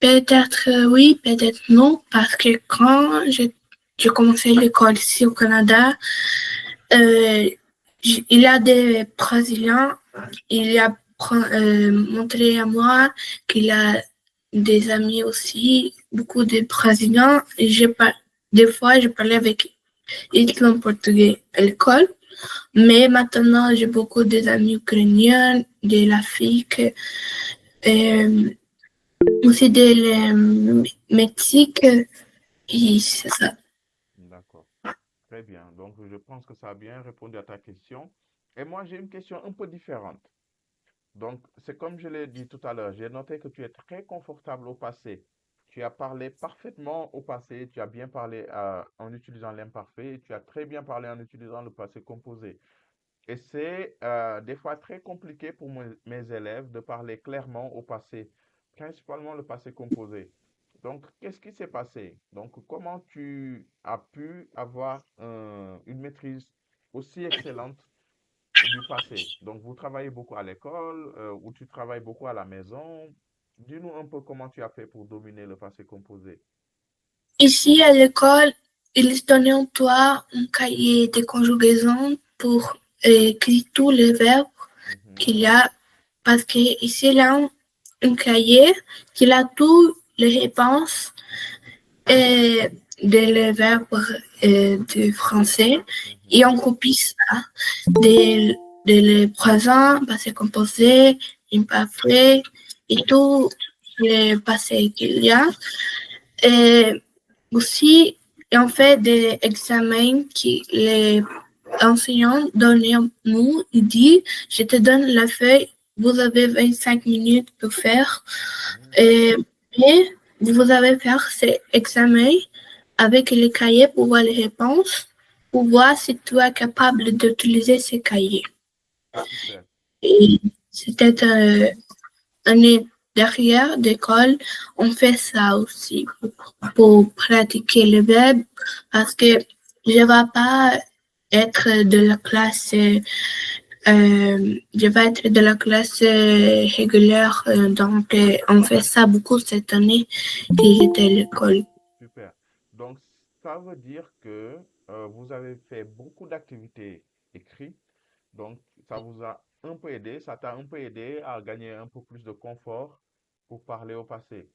Peut-être oui, peut-être non, parce que quand j'ai commencé l'école ici au Canada, euh, il y a des Brésiliens, il a montré à moi qu'il a des amis aussi, beaucoup de Brésiliens. Et des fois, je parlais avec eux en portugais à l'école, mais maintenant, j'ai beaucoup d'amis ukrainiens, de l'Afrique, euh, aussi de Mexique, et c'est ça. D'accord. Très bien. Donc, je pense que ça a bien répondu à ta question. Et moi, j'ai une question un peu différente. Donc, c'est comme je l'ai dit tout à l'heure, j'ai noté que tu es très confortable au passé. Tu as parlé parfaitement au passé, tu as bien parlé en utilisant l'imparfait, tu as très bien parlé en utilisant le passé composé. Et c'est des fois très compliqué pour mes élèves de parler clairement au passé, principalement le passé composé. Donc, qu'est-ce qui s'est passé? Donc, comment tu as pu avoir une maîtrise aussi excellente du passé? Donc, vous travaillez beaucoup à l'école ou tu travailles beaucoup à la maison? Dis-nous un peu comment tu as fait pour dominer le passé composé. Ici, à l'école, ils donnaient en toi un cahier de conjugaison pour écrire tous les verbes Mhm. qu'il y a, parce que ici, il y a un cahier qui a toutes les réponses et des verbes du français, Mhm. et on copie ça de le présent, passé composé, imparfait, et tout le passé qu'il y a. Et aussi, on fait des examens que les enseignants donnent à nous. Ils disent, je te donne la feuille, vous avez 25 minutes pour faire. Et, et vous avez faire ces examens avec les cahiers pour voir les réponses, pour voir si tu es capable d'utiliser ces cahiers. Super. Et c'était année derrière l'école, on fait ça aussi pour pratiquer le verbe parce que je ne vais pas être de la classe, je vais être de la classe régulière, donc on fait ça beaucoup cette année que j'étais à l'école. Super. Donc, ça veut dire que vous avez fait beaucoup d'activités écrites. Donc, ça vous a un peu aidé, ça t'a un peu aidé à gagner un peu plus de confort pour parler au passé.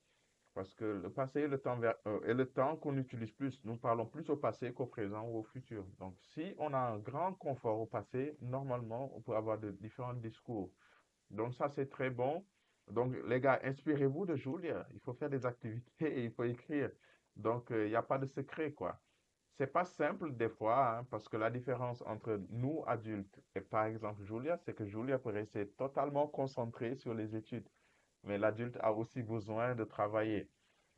Parce que le passé est le temps qu'on utilise plus. Nous parlons plus au passé qu'au présent ou au futur. Donc, si on a un grand confort au passé, normalement, on peut avoir de différents discours. Donc, ça, c'est très bon. Donc, les gars, inspirez-vous de Julia. Il faut faire des activités et il faut écrire. Donc, il n'y a pas de secret, quoi. C'est pas simple des fois, hein, parce que la différence entre nous, adultes, et par exemple Julia, c'est que Julia peut rester totalement concentrée sur les études. Mais l'adulte a aussi besoin de travailler.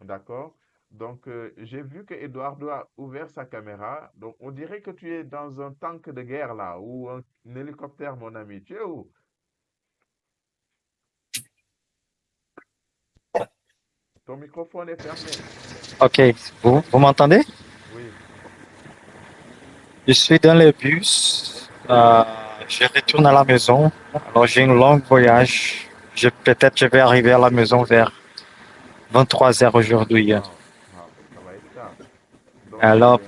D'accord? Donc, j'ai vu que Eduardo a ouvert sa caméra. Donc, on dirait que tu es dans un tank de guerre là, ou un hélicoptère, mon ami. Tu es où? Ton microphone est fermé. Ok, vous m'entendez? Oui. Je suis dans le bus. Je retourne à la maison. Alors j'ai une longue voyage. Peut-être je vais arriver à la maison vers 23 heures aujourd'hui. Wow. Wow. Ça va être tard. Donc, Alors,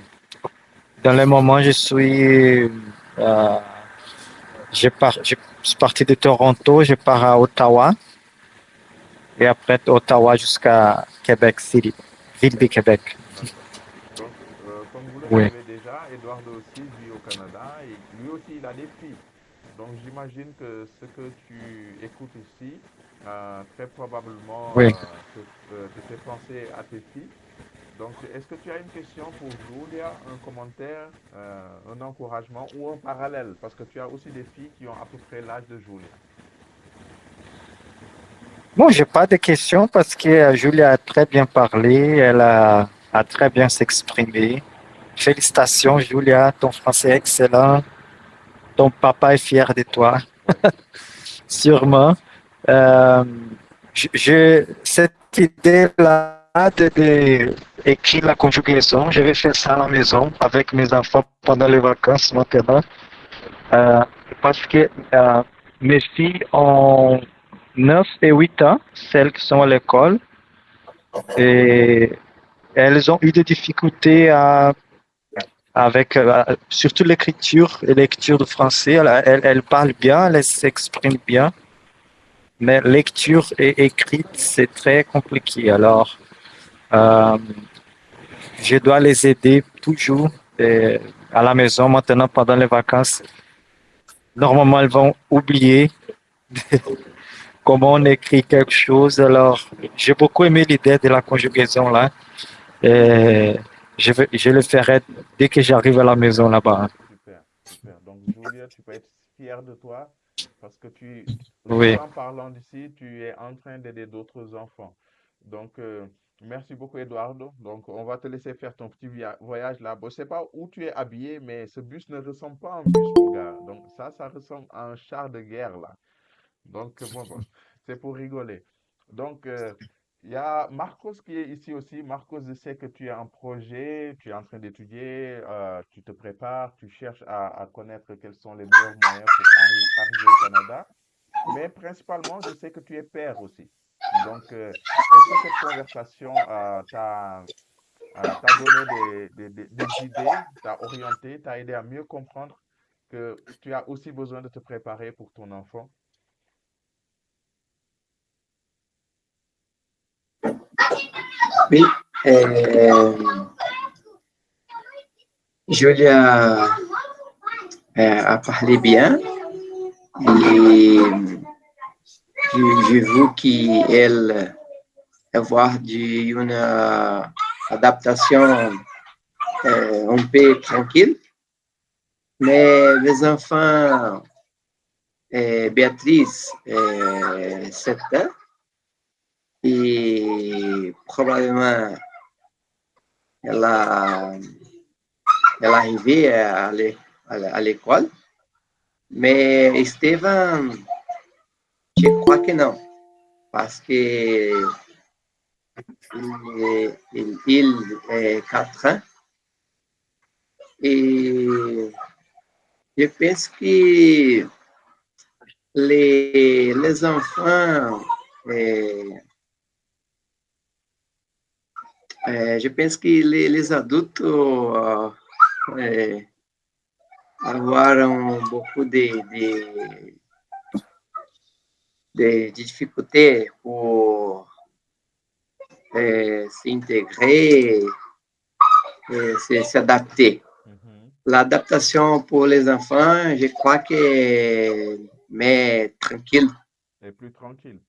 dans le moment, je suis parti de Toronto, je pars à Ottawa et après Ottawa jusqu'à Québec City, ville de Québec. d'accord. Donc, comme vous le Oui. savez déjà, Eduardo aussi vit au Canada et lui aussi, il a des filles. Donc, j'imagine que ce que tu écoutes ici, très probablement, Oui. te fait penser à tes filles. Donc, est-ce que tu as une question pour Julia, un commentaire, un encouragement ou un parallèle? Parce que tu as aussi des filles qui ont à peu près l'âge de Julia. Bon, j'ai pas de questions parce que Julia a très bien parlé, a très bien s'exprimé. Félicitations, Julia, ton français est excellent. Ton papa est fier de toi, sûrement. Euh, cette idée-là de écrire la conjugaison, je vais faire ça à la maison avec mes enfants pendant les vacances maintenant. Parce que mes filles ont 9 et 8 ans, celles qui sont à l'école, et elles ont eu des difficultés avec surtout l'écriture et lecture de français. Elles parlent bien, elles s'expriment bien, mais lecture et écrite, c'est très compliqué. Alors, euh, je dois les aider toujours à la maison maintenant pendant les vacances. Normalement, elles vont oublier comment on écrit quelque chose. Alors, j'ai beaucoup aimé l'idée de la conjugaison là. Et je le ferai dès que j'arrive à la maison là-bas. Super, super. Donc, Julia, tu peux être fier de toi parce que juste Oui. en parlant d'ici, tu es en train d'aider d'autres enfants. Donc, merci beaucoup, Eduardo. Donc, on va te laisser faire ton petit voyage là. Bon, je ne sais pas où tu es habillé, mais ce bus ne ressemble pas à un bus, mon gars. Donc, ça ressemble à un char de guerre là. Donc, bon, c'est pour rigoler. Donc, il y a Marcos qui est ici aussi. Marcos, je sais que tu as un projet, tu es en train d'étudier, tu te prépares, tu cherches à connaître quels sont les meilleurs moyens pour arriver au Canada. Mais principalement, je sais que tu es père aussi. Donc, est-ce que cette conversation t'a donné des idées, t'a orienté, t'a aidé à mieux comprendre que tu as aussi besoin de te préparer pour ton enfant? Oui, euh, Julia a parlé bien et j'ai vu qu'elle avoir une adaptation un peu tranquille, mais les enfants, Béatrice, 7 ans, et probablement elle a arrivé à l'école, mais Esteban, je crois que non, parce que il est 4 ans et je pense que les enfants, je pense que les adultes avoir beaucoup de difficultés pour se intégrer et se adapter. L'adaptation pour les enfants, je crois que mais tranquille. Et plus tranquille.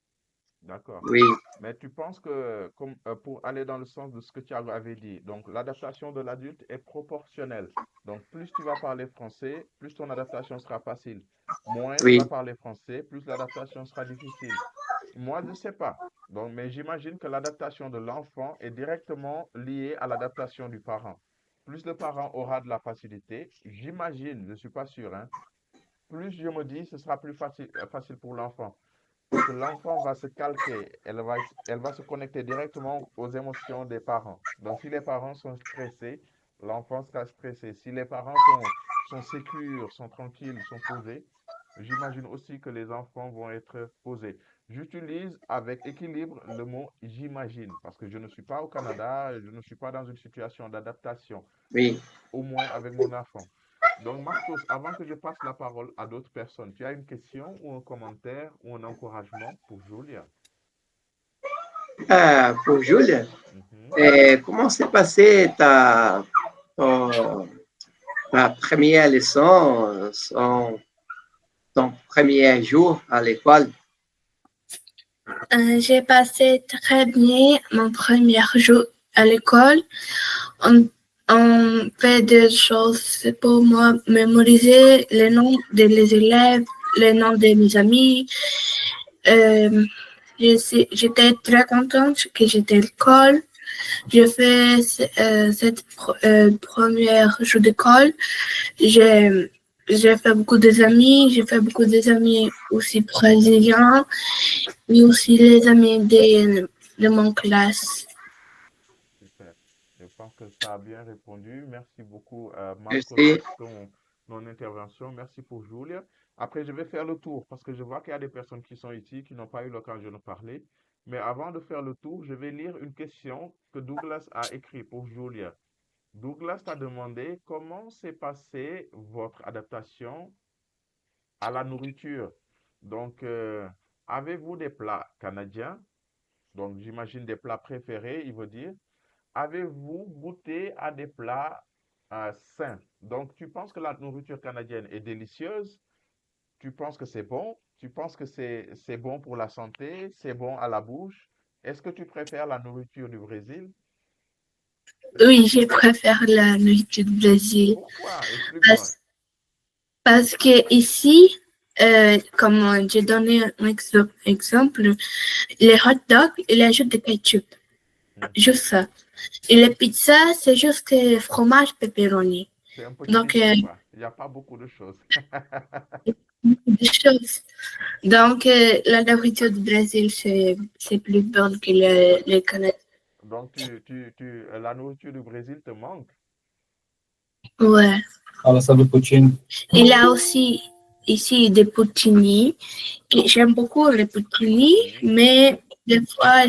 D'accord. Oui, Mais tu penses que, comme, pour aller dans le sens de ce que tu avais dit, donc l'adaptation de l'adulte est proportionnelle. Donc plus tu vas parler français, plus ton adaptation sera facile. Moins tu oui, vas parler français, plus l'adaptation sera difficile. Moi, je ne sais pas. Donc, mais j'imagine que l'adaptation de l'enfant est directement liée à l'adaptation du parent. Plus le parent aura de la facilité, j'imagine, je ne suis pas sûr, hein, plus je me dis ce sera plus facile pour l'enfant. Parce que l'enfant va se calquer, elle va se connecter directement aux émotions des parents. Donc, si les parents sont stressés, l'enfant sera stressé. Si les parents sont sécures, sont tranquilles, sont posés, j'imagine aussi que les enfants vont être posés. J'utilise avec équilibre le mot j'imagine, parce que je ne suis pas au Canada, je ne suis pas dans une situation d'adaptation, oui. au moins avec mon enfant. Donc, Marcos, avant que je passe la parole à d'autres personnes, tu as une question ou un commentaire ou un encouragement pour Julia? Pour Julia, Mhm. comment s'est passée ta première leçon? ton premier jour à l'école? J'ai passé très bien mon premier jour à l'école. On fait des choses pour moi, mémoriser les noms des élèves, les noms de mes amis. J'étais très contente que j'étais à l'école. J'ai fait cette première jour d'école. J'ai fait beaucoup d'amis. J'ai fait beaucoup d'amis aussi brésiliens, mais aussi les amis de mon classe. Super. Je pense que ça a bien répondu. Merci beaucoup, Marco, Merci. pour ton intervention. Merci pour Julia. Après, je vais faire le tour parce que je vois qu'il y a des personnes qui sont ici qui n'ont pas eu l'occasion de parler. Mais avant de faire le tour, je vais lire une question que Douglas a écrite pour Julia. Douglas t'a demandé comment s'est passée votre adaptation à la nourriture. Donc, avez-vous des plats canadiens? Donc, j'imagine des plats préférés, il veut dire. Avez-vous goûté à des plats sains? Donc, tu penses que la nourriture canadienne est délicieuse? Tu penses que c'est bon? Tu penses que c'est bon pour la santé? C'est bon à la bouche? Est-ce que tu préfères la nourriture du Brésil? Oui, je préfère la nourriture du Brésil. Pourquoi? Explique-moi. Parce que ici, comme j'ai donné un exemple, les hot dogs, ils ajoutent du ketchup. Juste ça. Et les pizzas, c'est juste fromage pepperoni. C'est un petit Donc, défi, quoi. Il n'y a pas beaucoup de choses. des choses. Donc, la nourriture du Brésil, c'est plus bonne que le Canada. Donc, la nourriture du Brésil te manque? Ouais. Fala sobre poutine. Il y a aussi ici des poutini. J'aime beaucoup les poutini, mais des fois,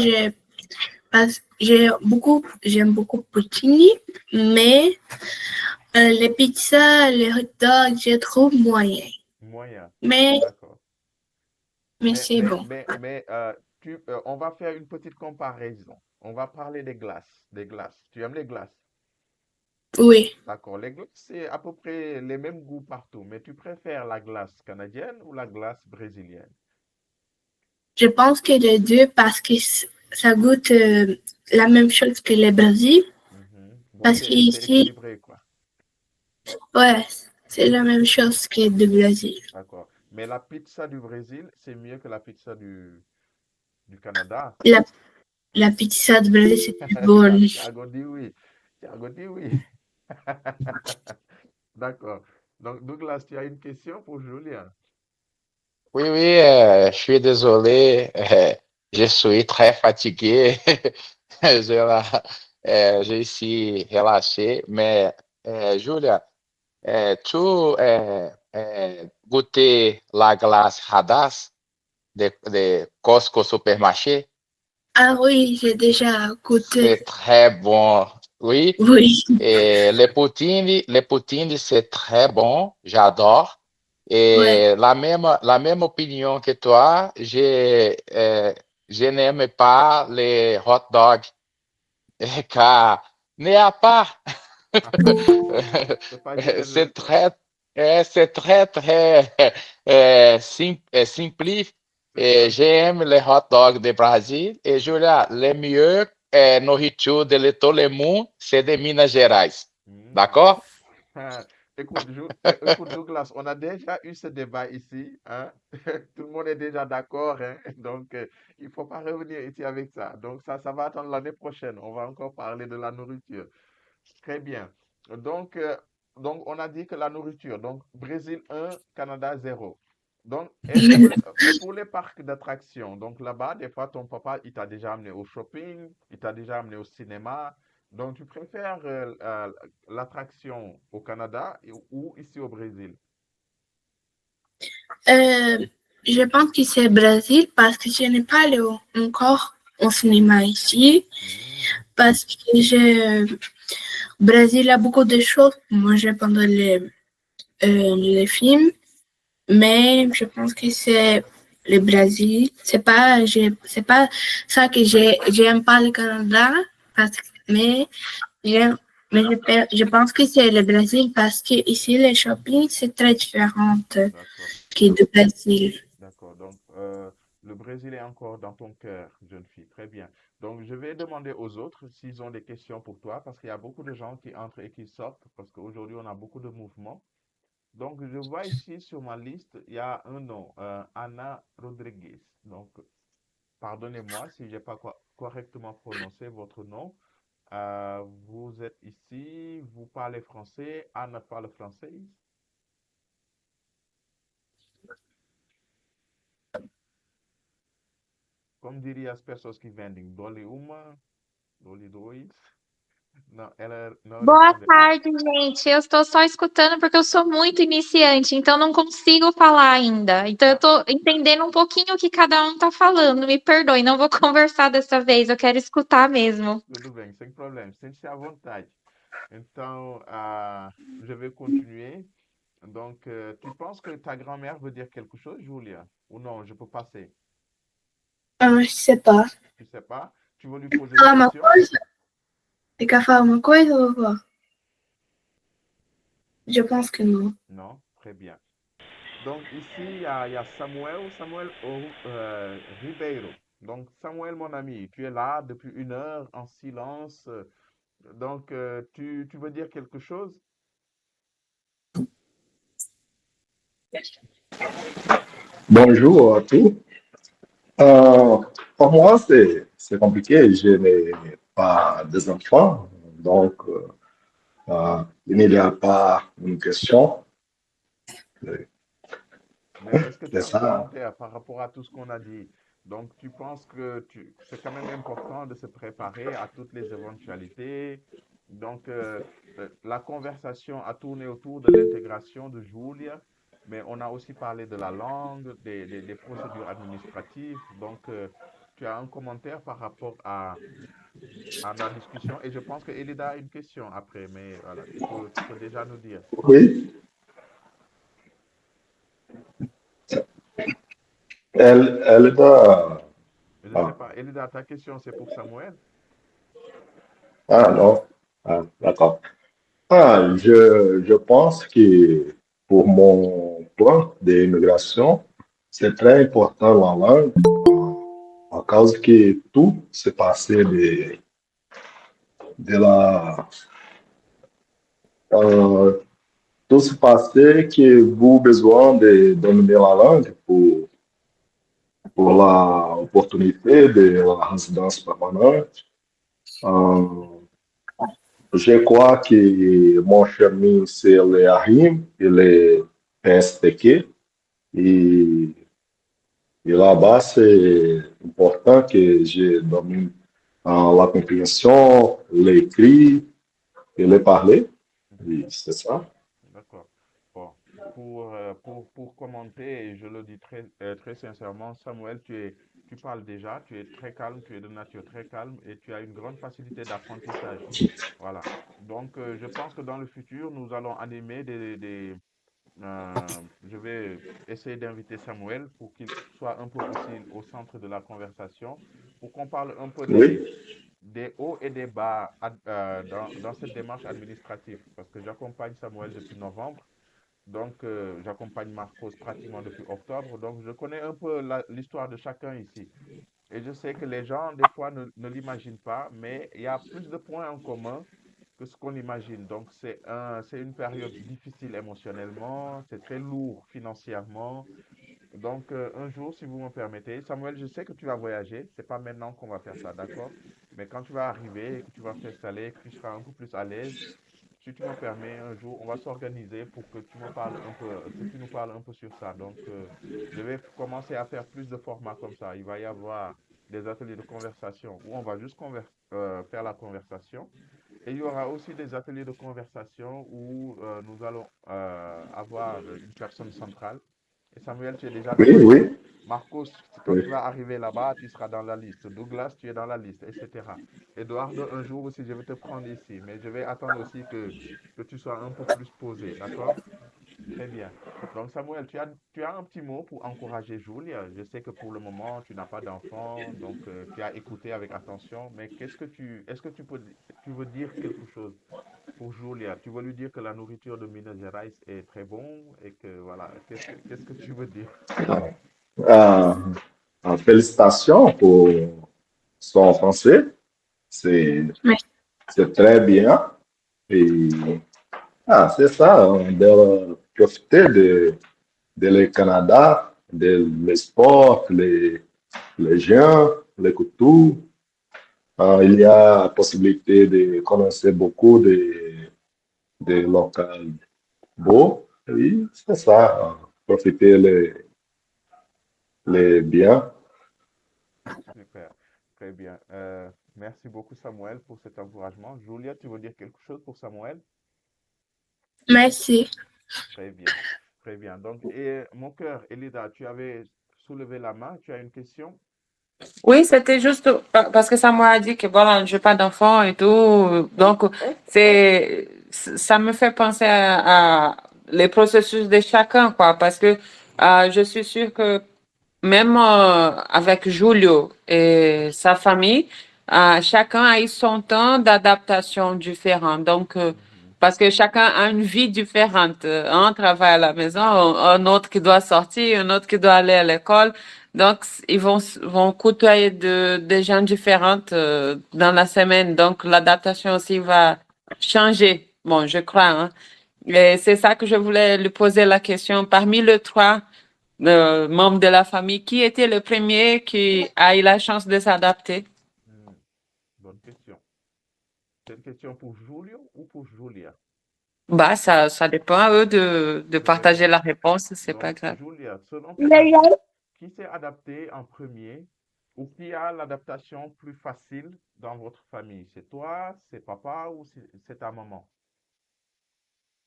j'aime beaucoup poutini, mais les pizzas, les hot dogs, je trouve moyen. Moyen. Mais D'accord. c'est bon. Mais on va faire une petite comparaison. On va parler des glaces. Des glaces. Tu aimes les glaces? Oui, D'accord. Les glaces, c'est à peu près les mêmes goûts partout. Mais tu préfères la glace canadienne ou la glace brésilienne? je pense que les deux parce que ça goûte la même chose que le Brésil. Donc, Parce c'est qu'ici, équilibré, quoi. ouais, c'est la même chose que le Brésil. D'accord. Mais la pizza du Brésil, c'est mieux que la pizza du Canada. La pizza du Brésil, c'est plus bonne. Thiago dit oui. Thiago dit oui. D'accord. Donc, Douglas, tu as une question pour Julien? Oui, oui, je suis désolé, je suis très fatigué. Je suis relâché, mais Julia, tu goûté la glace Hadas de Costco Supermarché? Ah oui, j'ai déjà goûté. C'est très bon, oui. Oui. Et les poutines, c'est très bon, j'adore. Ouais. Et la même opinion que toi, je n'aime pas les hot dogs, car n'y a pas. C'est pas généreux, C'est quoi. très simple. C'est Et ça? j'aime les hot dogs du Brasil. Et Julia, le mieux nourriture de tout le monde, c'est de Minas Gerais. Hmm. D'accord? Écoute, écoute, Douglas, on a déjà eu ce débat ici, hein? Tout le monde est déjà d'accord, hein? Donc, il faut pas revenir ici avec ça. Donc, ça va attendre l'année prochaine. On va encore parler de la nourriture. Très bien. Donc, on a dit que la nourriture, donc Brésil 1, Canada 0. Donc, et pour les parcs d'attractions, donc là-bas, des fois, ton papa, il t'a déjà amené au shopping, il t'a déjà amené au cinéma. Donc, tu préfères l'attraction au Canada ou ici au Brésil? Je pense que c'est Brésil parce que je n'ai pas allé encore au cinéma ici. Parce que Brésil a beaucoup de choses pour manger pendant les films. Mais je pense que c'est le Brésil. C'est pas ça que j'aime pas le Canada. Mais je pense que c'est le Brésil parce que ici, les shopping, c'est très différent. D'accord. qui est du Brésil. D'accord. Donc, le Brésil est encore dans ton cœur, jeune fille. Très bien. Donc, je vais demander aux autres s'ils ont des questions pour toi, parce qu'il y a beaucoup de gens qui entrent et qui sortent, parce qu'aujourd'hui, on a beaucoup de mouvements. Donc, je vois ici sur ma liste, il y a un nom, Anna Rodriguez. Donc, pardonnez-moi si je n'ai pas correctement prononcé votre nom. Vous êtes ici, vous parlez français, Anna parle français. Como diria as pessoas que vendem, dole uma, dole dois. Não, ela não Boa respondeu. Ah, tarde, gente. Eu estou só escutando porque eu sou muito iniciante, então não consigo falar ainda. Então eu ah, estou entendendo um pouquinho o que cada um está falando. Me perdoe, não vou conversar dessa vez, eu quero escutar mesmo. tudo bem, sem problema, sente-se à vontade. Então, je vais continuer. Donc, tu penses que ta grand-mère veut dire quelque chose, Julia? Ou non, je peux passer? Je sais pas. Tu sais pas? Tu veux lui poser une Falar uma question? coisa? Você quer falar uma coisa, vovó? Je pense que non. Non? Très bien. Donc, ici, il y a Samuel Ribeiro. Donc, Samuel, mon ami, tu es là depuis 1 heure en silence. Donc, tu veux dire quelque chose? Bonjour à tous. Euh, pour moi, c'est compliqué. Je n'ai pas des enfants, donc il n'y a pas une question. Mais est-ce que tu C'est as un ça. commentaire par rapport à tout ce qu'on a dit? Donc, tu penses que c'est quand même important de se préparer à toutes les éventualités. Donc, la conversation a tourné autour de l'intégration de Julia, mais on a aussi parlé de la langue, des procédures administratives. Donc, tu as un commentaire par rapport à la discussion. Et je pense que Elida a une question après, mais voilà, tu peux déjà nous dire. Oui, elle est Je ne sais pas. Elida, ta question, c'est pour Samuel? ah non, ah, d'accord. Je pense que pour mon plan d'immigration, c'est très important la langue, en cause que tout s'est passé de la, euh, tout se passait que vous avez besoin de dominer la langue pour la opportunité de la résidence permanente. Euh, je crois que mon chemin, c'est le ARIM et le PSTQ. Et, et là-bas, c'est important que je domine la compréhension, l'écrit et le parler. Mhm. Et c'est ça. D'accord. Bon, pour commenter, et je le dis très sincèrement, Samuel, tu parles déjà, tu es très calme, tu es de nature très calme et tu as une grande facilité d'apprentissage. Voilà. Donc, je pense que dans le futur, nous allons animer je vais essayer d'inviter Samuel pour qu'il soit un peu aussi au centre de la conversation, pour qu'on parle un peu Oui, des hauts et des bas dans cette démarche administrative, parce que j'accompagne Samuel depuis novembre. Donc, j'accompagne Marcos pratiquement depuis octobre. Donc, je connais un peu l'histoire de chacun ici. Et je sais que les gens, des fois, ne l'imaginent pas, mais il y a plus de points en commun que ce qu'on imagine. Donc, c'est une période difficile émotionnellement, c'est très lourd financièrement. Donc, un jour, si vous me permettez, Samuel, je sais que tu vas voyager. C'est pas maintenant qu'on va faire ça, d'accord? Mais quand tu vas arriver, que tu vas t'installer, que tu seras un peu plus à l'aise, si tu me permets, un jour, on va s'organiser pour que tu me parles un peu, que tu nous parles un peu sur ça. Donc, je vais commencer à faire plus de formats comme ça. Il va y avoir des ateliers de conversation où on va juste faire la conversation. Et il y aura aussi des ateliers de conversation où nous allons avoir une personne centrale. Et Samuel, tu es déjà dans oui, la liste. oui, Marcos, quand oui. tu vas arriver là-bas, tu seras dans la liste. Douglas, tu es dans la liste, etc. Eduardo, un jour aussi, je vais te prendre ici. Mais je vais attendre aussi que tu sois un peu plus posé, d'accord? Très bien. Donc, Samuel, tu as un petit mot pour encourager Julia. Je sais que pour le moment, tu n'as pas d'enfant, donc tu as écouté avec attention. Mais est-ce que tu veux dire quelque chose? pour Julia, tu veux lui dire que la nourriture de Minas Gerais est très bon et que voilà, qu'est-ce que tu veux dire? Ah, félicitations pour son français. C'est, Mais c'est très bien. Et c'est ça, on doit profiter de le Canada, de les sports, les gens, les cultures. Il y a possibilité de connaître beaucoup de locaux beaux. Et c'est ça, profiter les biens. Super, très bien. Merci beaucoup Samuel pour cet encouragement. Julia, tu veux dire quelque chose pour Samuel? merci. Très bien, très bien. Donc, et mon cœur, Elida, tu avais soulevé la main, tu as une question? Oui, c'était juste parce que ça m'a dit que voilà, je n'ai pas d'enfant et tout. Donc, ça me fait penser à les processus de chacun, quoi. Parce que je suis sûre que même avec Julio et sa famille, chacun a eu son temps d'adaptation différent. Donc, Mhm. parce que chacun a une vie différente. Un travaille à la maison, un autre qui doit sortir, un autre qui doit aller à l'école. Donc, ils vont côtoyer des gens différents dans la semaine. Donc, l'adaptation aussi va changer. Bon, je crois, hein. Et c'est ça que je voulais lui poser la question. Parmi les trois membres de la famille, qui était le premier qui a eu la chance de s'adapter? Hmm, bonne question. C'est une question pour Julio ou pour Julia? Bah, ça dépend à eux de De partager répondre. la réponse, c'est pas Donc, grave. Julia, selon ton avis, qui s'est adapté en premier ou qui a l'adaptation plus facile dans votre famille? C'est toi, c'est papa ou c'est ta maman?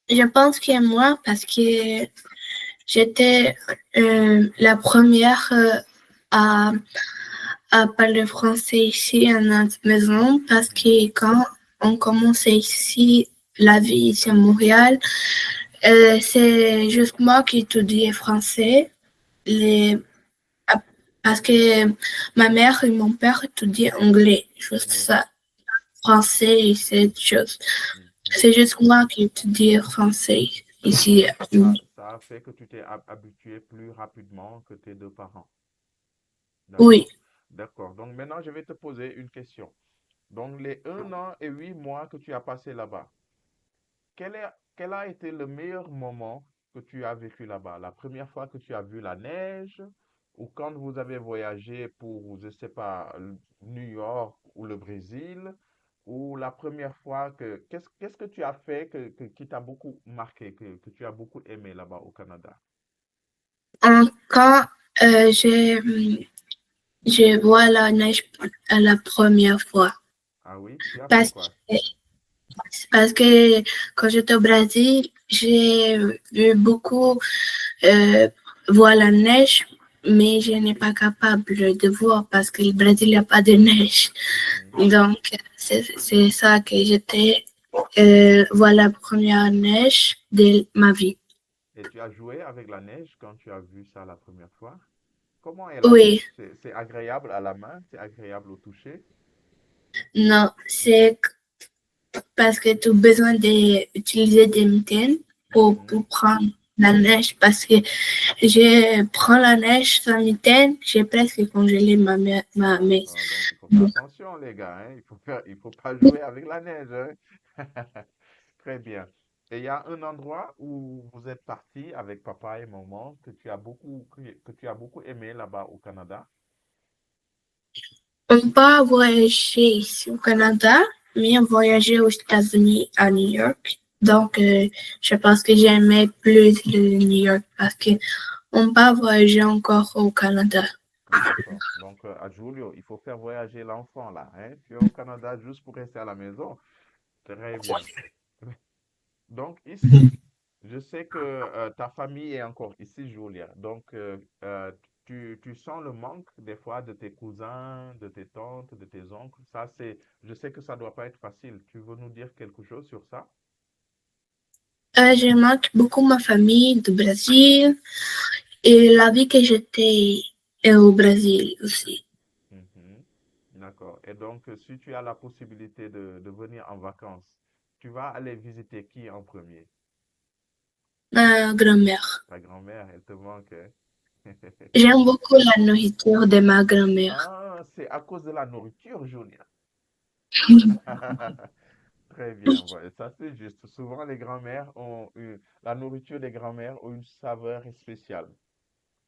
Je pense que moi, parce que j'étais la première à, à parler français ici à notre maison, parce Mhm. que quand on commençait ici, la vie ici à Montréal, c'est juste moi qui étudiais français, les, à- parce que ma mère et mon père étudiaient anglais, juste Oui. ça, français et cette chose. Mhm. C'est juste moi qui étudiais français ici. Donc, ça a fait que tu t'es habitué plus rapidement que tes deux parents. Oui. D'accord. D'accord. Donc, maintenant, je vais te poser une question. Donc, les 1 an et 8 mois que tu as passé là-bas, quel a été le meilleur moment que tu as vécu là-bas? La première fois que tu as vu la neige ou quand vous avez voyagé pour, je sais pas, New York ou le Brésil ou la première fois qu'est-ce que tu as fait qui t'a beaucoup marqué, que tu as beaucoup aimé là-bas au Canada? Quand euh, j'ai je vois la neige la première fois. Ah oui, tu as fait Parce quoi? que, parce que quand j'étais au Brésil, j'ai vu beaucoup voir la neige, mais je n'ai pas capable de voir parce que le Brésil n'a pas de neige. Mhm. Donc, c'est ça que j'étais voir la première neige de ma vie. Et tu as joué avec la neige quand tu as vu ça la première fois? Comment est la Oui, neige? C'est agréable à la main, c'est agréable au toucher? non, c'est parce que tu as besoin d'utiliser des mitaines Mhm. pour prendre la neige parce que je prends la neige sans mitaine, j'ai presque congelé ma main. Donc, il faut faire attention, les gars, hein. Il faut pas jouer avec la neige, hein. Très bien. Et il y a un endroit où vous êtes parti avec papa et maman que tu as beaucoup aimé là-bas au Canada. On peut voyager ici au Canada, mais on voyageait aux États-Unis à New York. Donc, je pense que j'aimais plus le New York parce que on peut voyager encore au Canada. D'accord. Donc, à Julio, il faut faire voyager l'enfant là, hein. Tu es au Canada juste pour rester à la maison. Très bien. Donc, ici, je sais que ta famille est encore ici, Julia. Donc, tu sens le manque des fois de tes cousins, de tes tantes, de tes oncles. Je sais que ça doit pas être facile. Tu veux nous dire quelque chose sur ça? Je manque beaucoup ma famille du Brésil et la vie que j'étais au Brésil aussi. Mhm. D'accord. Et donc, si tu as la possibilité de venir en vacances, tu vas aller visiter qui en premier? Ma grand-mère. Ta grand-mère, elle te manque, hein? J'aime beaucoup la nourriture de ma grand-mère. Ah, c'est à cause de la nourriture, Julia. Très bien, ouais, ça c'est juste. Souvent, les grands-mères la nourriture des grands-mères ont une saveur spéciale.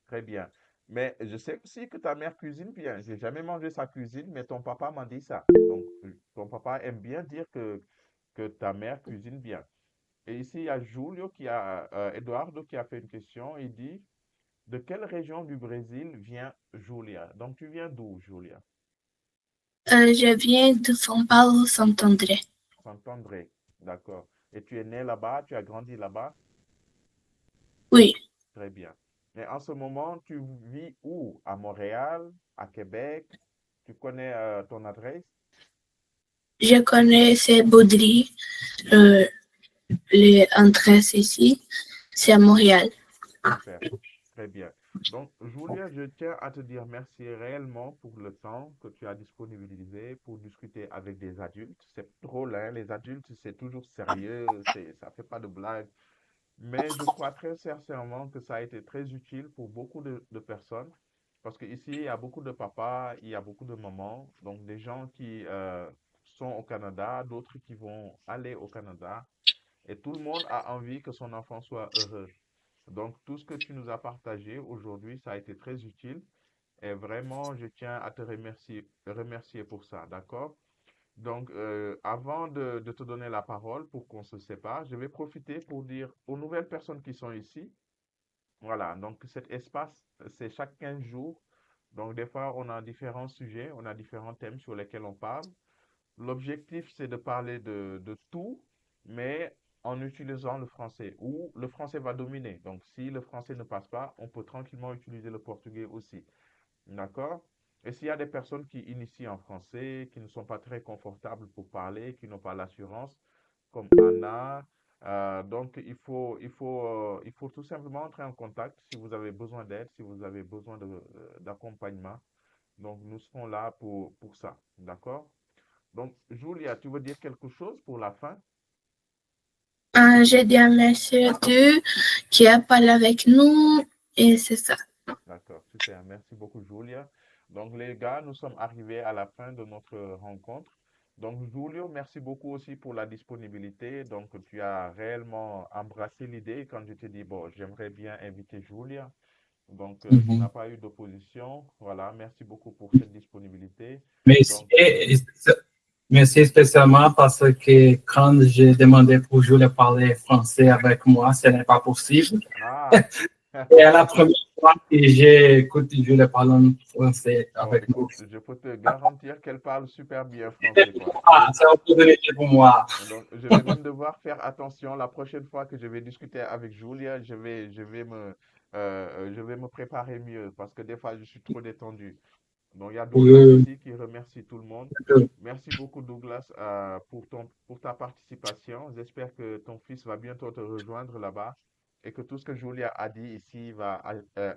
Très bien. Mais je sais aussi que ta mère cuisine bien. J'ai jamais mangé sa cuisine, mais ton papa m'a dit ça. Donc, ton papa aime bien dire que ta mère cuisine bien. Et ici, il y a Eduardo qui a fait une question. Il dit, de quelle région du Brésil vient Julia? Donc, tu viens d'où, Julia? Je viens de São Paulo, Santo-André. Saint-André. D'accord. Et tu es né là-bas, tu as grandi là-bas? Oui, Très bien. Mais en ce moment, tu vis où? À Montréal, à Québec? Tu connais ton adresse? je connais ces Baudry, euh, les entrées ici. C'est à Montréal. Super. Très bien. Donc, Julia, je tiens à te dire merci réellement pour le temps que tu as disponibilisé pour discuter avec des adultes. C'est drôle, hein? Les adultes, c'est toujours sérieux, ça fait pas de blagues. Mais je crois très sincèrement que ça a été très utile pour beaucoup de personnes. Parce qu'ici, il y a beaucoup de papas, il y a beaucoup de mamans, donc des gens qui sont au Canada, d'autres qui vont aller au Canada. Et tout le monde a envie que son enfant soit heureux. Donc, tout ce que tu nous as partagé aujourd'hui, ça a été très utile. Et vraiment, je tiens à te remercier pour ça, d'accord? Donc, avant de te donner la parole pour qu'on se sépare, je vais profiter pour dire aux nouvelles personnes qui sont ici, voilà, donc cet espace, c'est chaque 15 jours. Donc, des fois, on a différents sujets, on a différents thèmes sur lesquels on parle. L'objectif, c'est de parler de tout, mais en utilisant le français, ou le français va dominer. Donc, si le français ne passe pas, on peut tranquillement utiliser le portugais aussi. D'accord? Et s'il y a des personnes qui initient en français, qui ne sont pas très confortables pour parler, qui n'ont pas l'assurance, comme Anna, donc il faut tout simplement entrer en contact si vous avez besoin d'aide, si vous avez besoin d'accompagnement. Donc, nous serons là pour ça. D'accord? Donc, Julia, tu veux dire quelque chose pour la fin? Je dis à monsieur Dieu qui a parlé avec nous et c'est ça. D'accord, super. Merci beaucoup, Julia. Donc, les gars, nous sommes arrivés à la fin de notre rencontre. Donc, Julio, merci beaucoup aussi pour la disponibilité. Donc, tu as réellement embrassé l'idée quand je t'ai dit, bon, j'aimerais bien inviter Julia. Donc, tu n'as pas eu d'opposition. Voilà, merci beaucoup pour cette disponibilité. Merci, Donc, merci spécialement parce que quand j'ai demandé pour Jules de parler français avec moi, ce n'est pas possible. ah, Et à la première fois que j'écoute Jules parler en français oh, avec nous. écoute, je peux te garantir qu'elle parle super bien français, quoi. Ah, c'est une opportunité pour moi. Donc, je vais même devoir faire attention la prochaine fois que je vais discuter avec Julia, je vais me préparer mieux parce que des fois je suis trop détendu. Donc, il y a Douglas Oui, ici qui remercie tout le monde. oui. Merci beaucoup, Douglas, pour ta participation. J'espère que ton fils va bientôt te rejoindre là-bas et que tout ce que Julia a dit ici va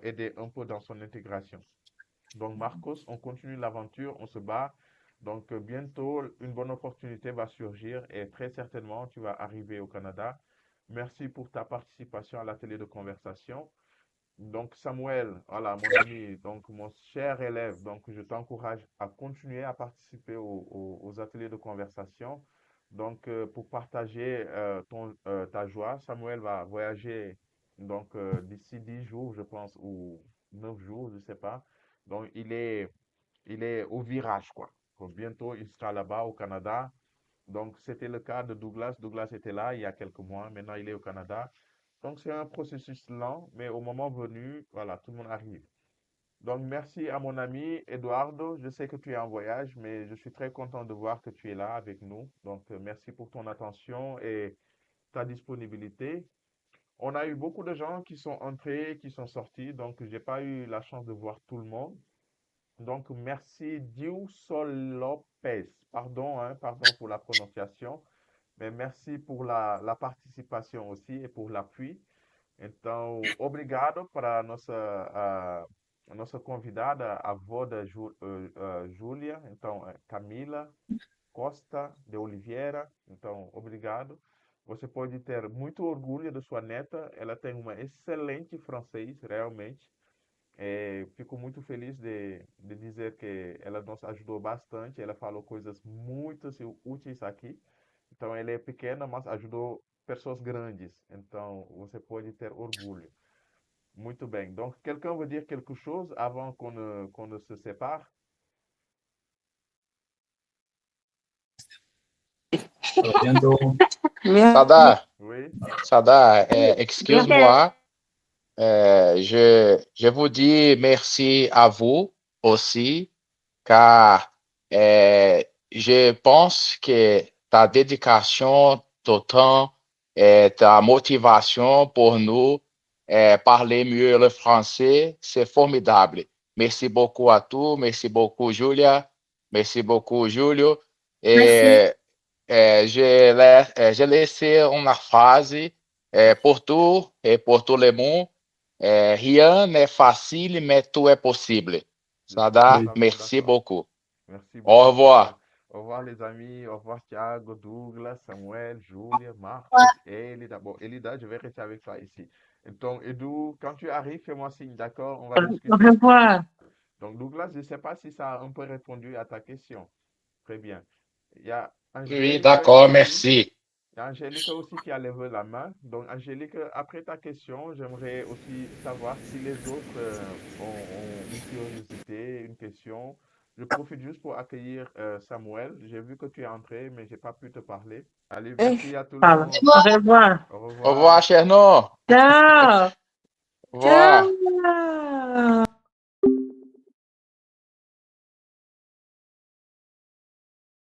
aider un peu dans son intégration. Donc, Marcos, on continue l'aventure, on se bat. Donc, bientôt, une bonne opportunité va surgir et très certainement, tu vas arriver au Canada. Merci pour ta participation à l'atelier de conversation. Donc, Samuel, voilà, mon ami, donc mon cher élève, donc je t'encourage à continuer à participer aux ateliers de conversation. Donc, pour partager ta joie, Samuel va voyager donc d'ici 10 jours, je pense, ou 9 jours, je ne sais pas. Donc, il est au virage, quoi. Donc, bientôt, il sera là-bas au Canada. Donc, c'était le cas de Douglas. Douglas était là il y a quelques mois. Maintenant, il est au Canada. Donc, c'est un processus lent, mais au moment venu, voilà, tout le monde arrive. Donc, merci à mon ami Eduardo. Je sais que tu es en voyage, mais je suis très content de voir que tu es là avec nous. Donc, merci pour ton attention et ta disponibilité. On a eu beaucoup de gens qui sont entrés, qui sont sortis, donc je n'ai pas eu la chance de voir tout le monde. Donc, merci Diusol Lopez. Pardon, hein, pardon pour la prononciation, mais merci pour la participation aussi et pour l'appui. Então, obrigado para a nossa convidada, a avó da Júlia, então, Camila. Costa de Oliveira. Então, obrigado. Você pode ter muito orgulho da sua neta. Ela tem uma excelente francês, realmente. Fico muito feliz de dizer que ela nos ajudou bastante. Ela falou coisas muito assim, úteis aqui. Então, ela é pequena, mas ajudou pessoas grandes. Então, você pode ter orgulho. Muito bem. Donc, quelqu'un veut dire quelque chose avant qu'on ne se sépare? Sadar, Oui. Sadar, excuse-moi. Je vous dis merci à vous aussi, car je pense que ta dédication, ton temps et ta motivation pour nous parler mieux le français, c'est formidable. Merci beaucoup à tous. Merci beaucoup, Julia. Merci beaucoup, Julio. Merci. J'ai laissé une phrase pour tout et pour tout le monde. Rien n'est facile, mais tout est possible. Sada, merci beaucoup. Merci beaucoup. Au revoir. Au revoir les amis, au revoir Thiago, Douglas, Samuel, Julia, Marcos, Elida. Bon, Elida, je vais rester avec toi ici. Donc, Edu, quand tu arrives, fais-moi signe, d'accord? On va discuter. Au revoir. Donc, Douglas, je ne sais pas si ça a un peu répondu à ta question. Très bien. Il y a Oui, Angélique d'accord, aussi. merci. Il y a Angélique aussi qui a levé la main. Donc, Angélique, après ta question, j'aimerais aussi savoir si les autres ont une curiosité, une question. Je profite juste pour accueillir Samuel. J'ai vu que tu es entré, mais je n'ai pas pu te parler. Allez, merci à tout le monde. Au revoir. Au Au revoir. revoir, Cherno. Ciao. Au revoir. Ciao.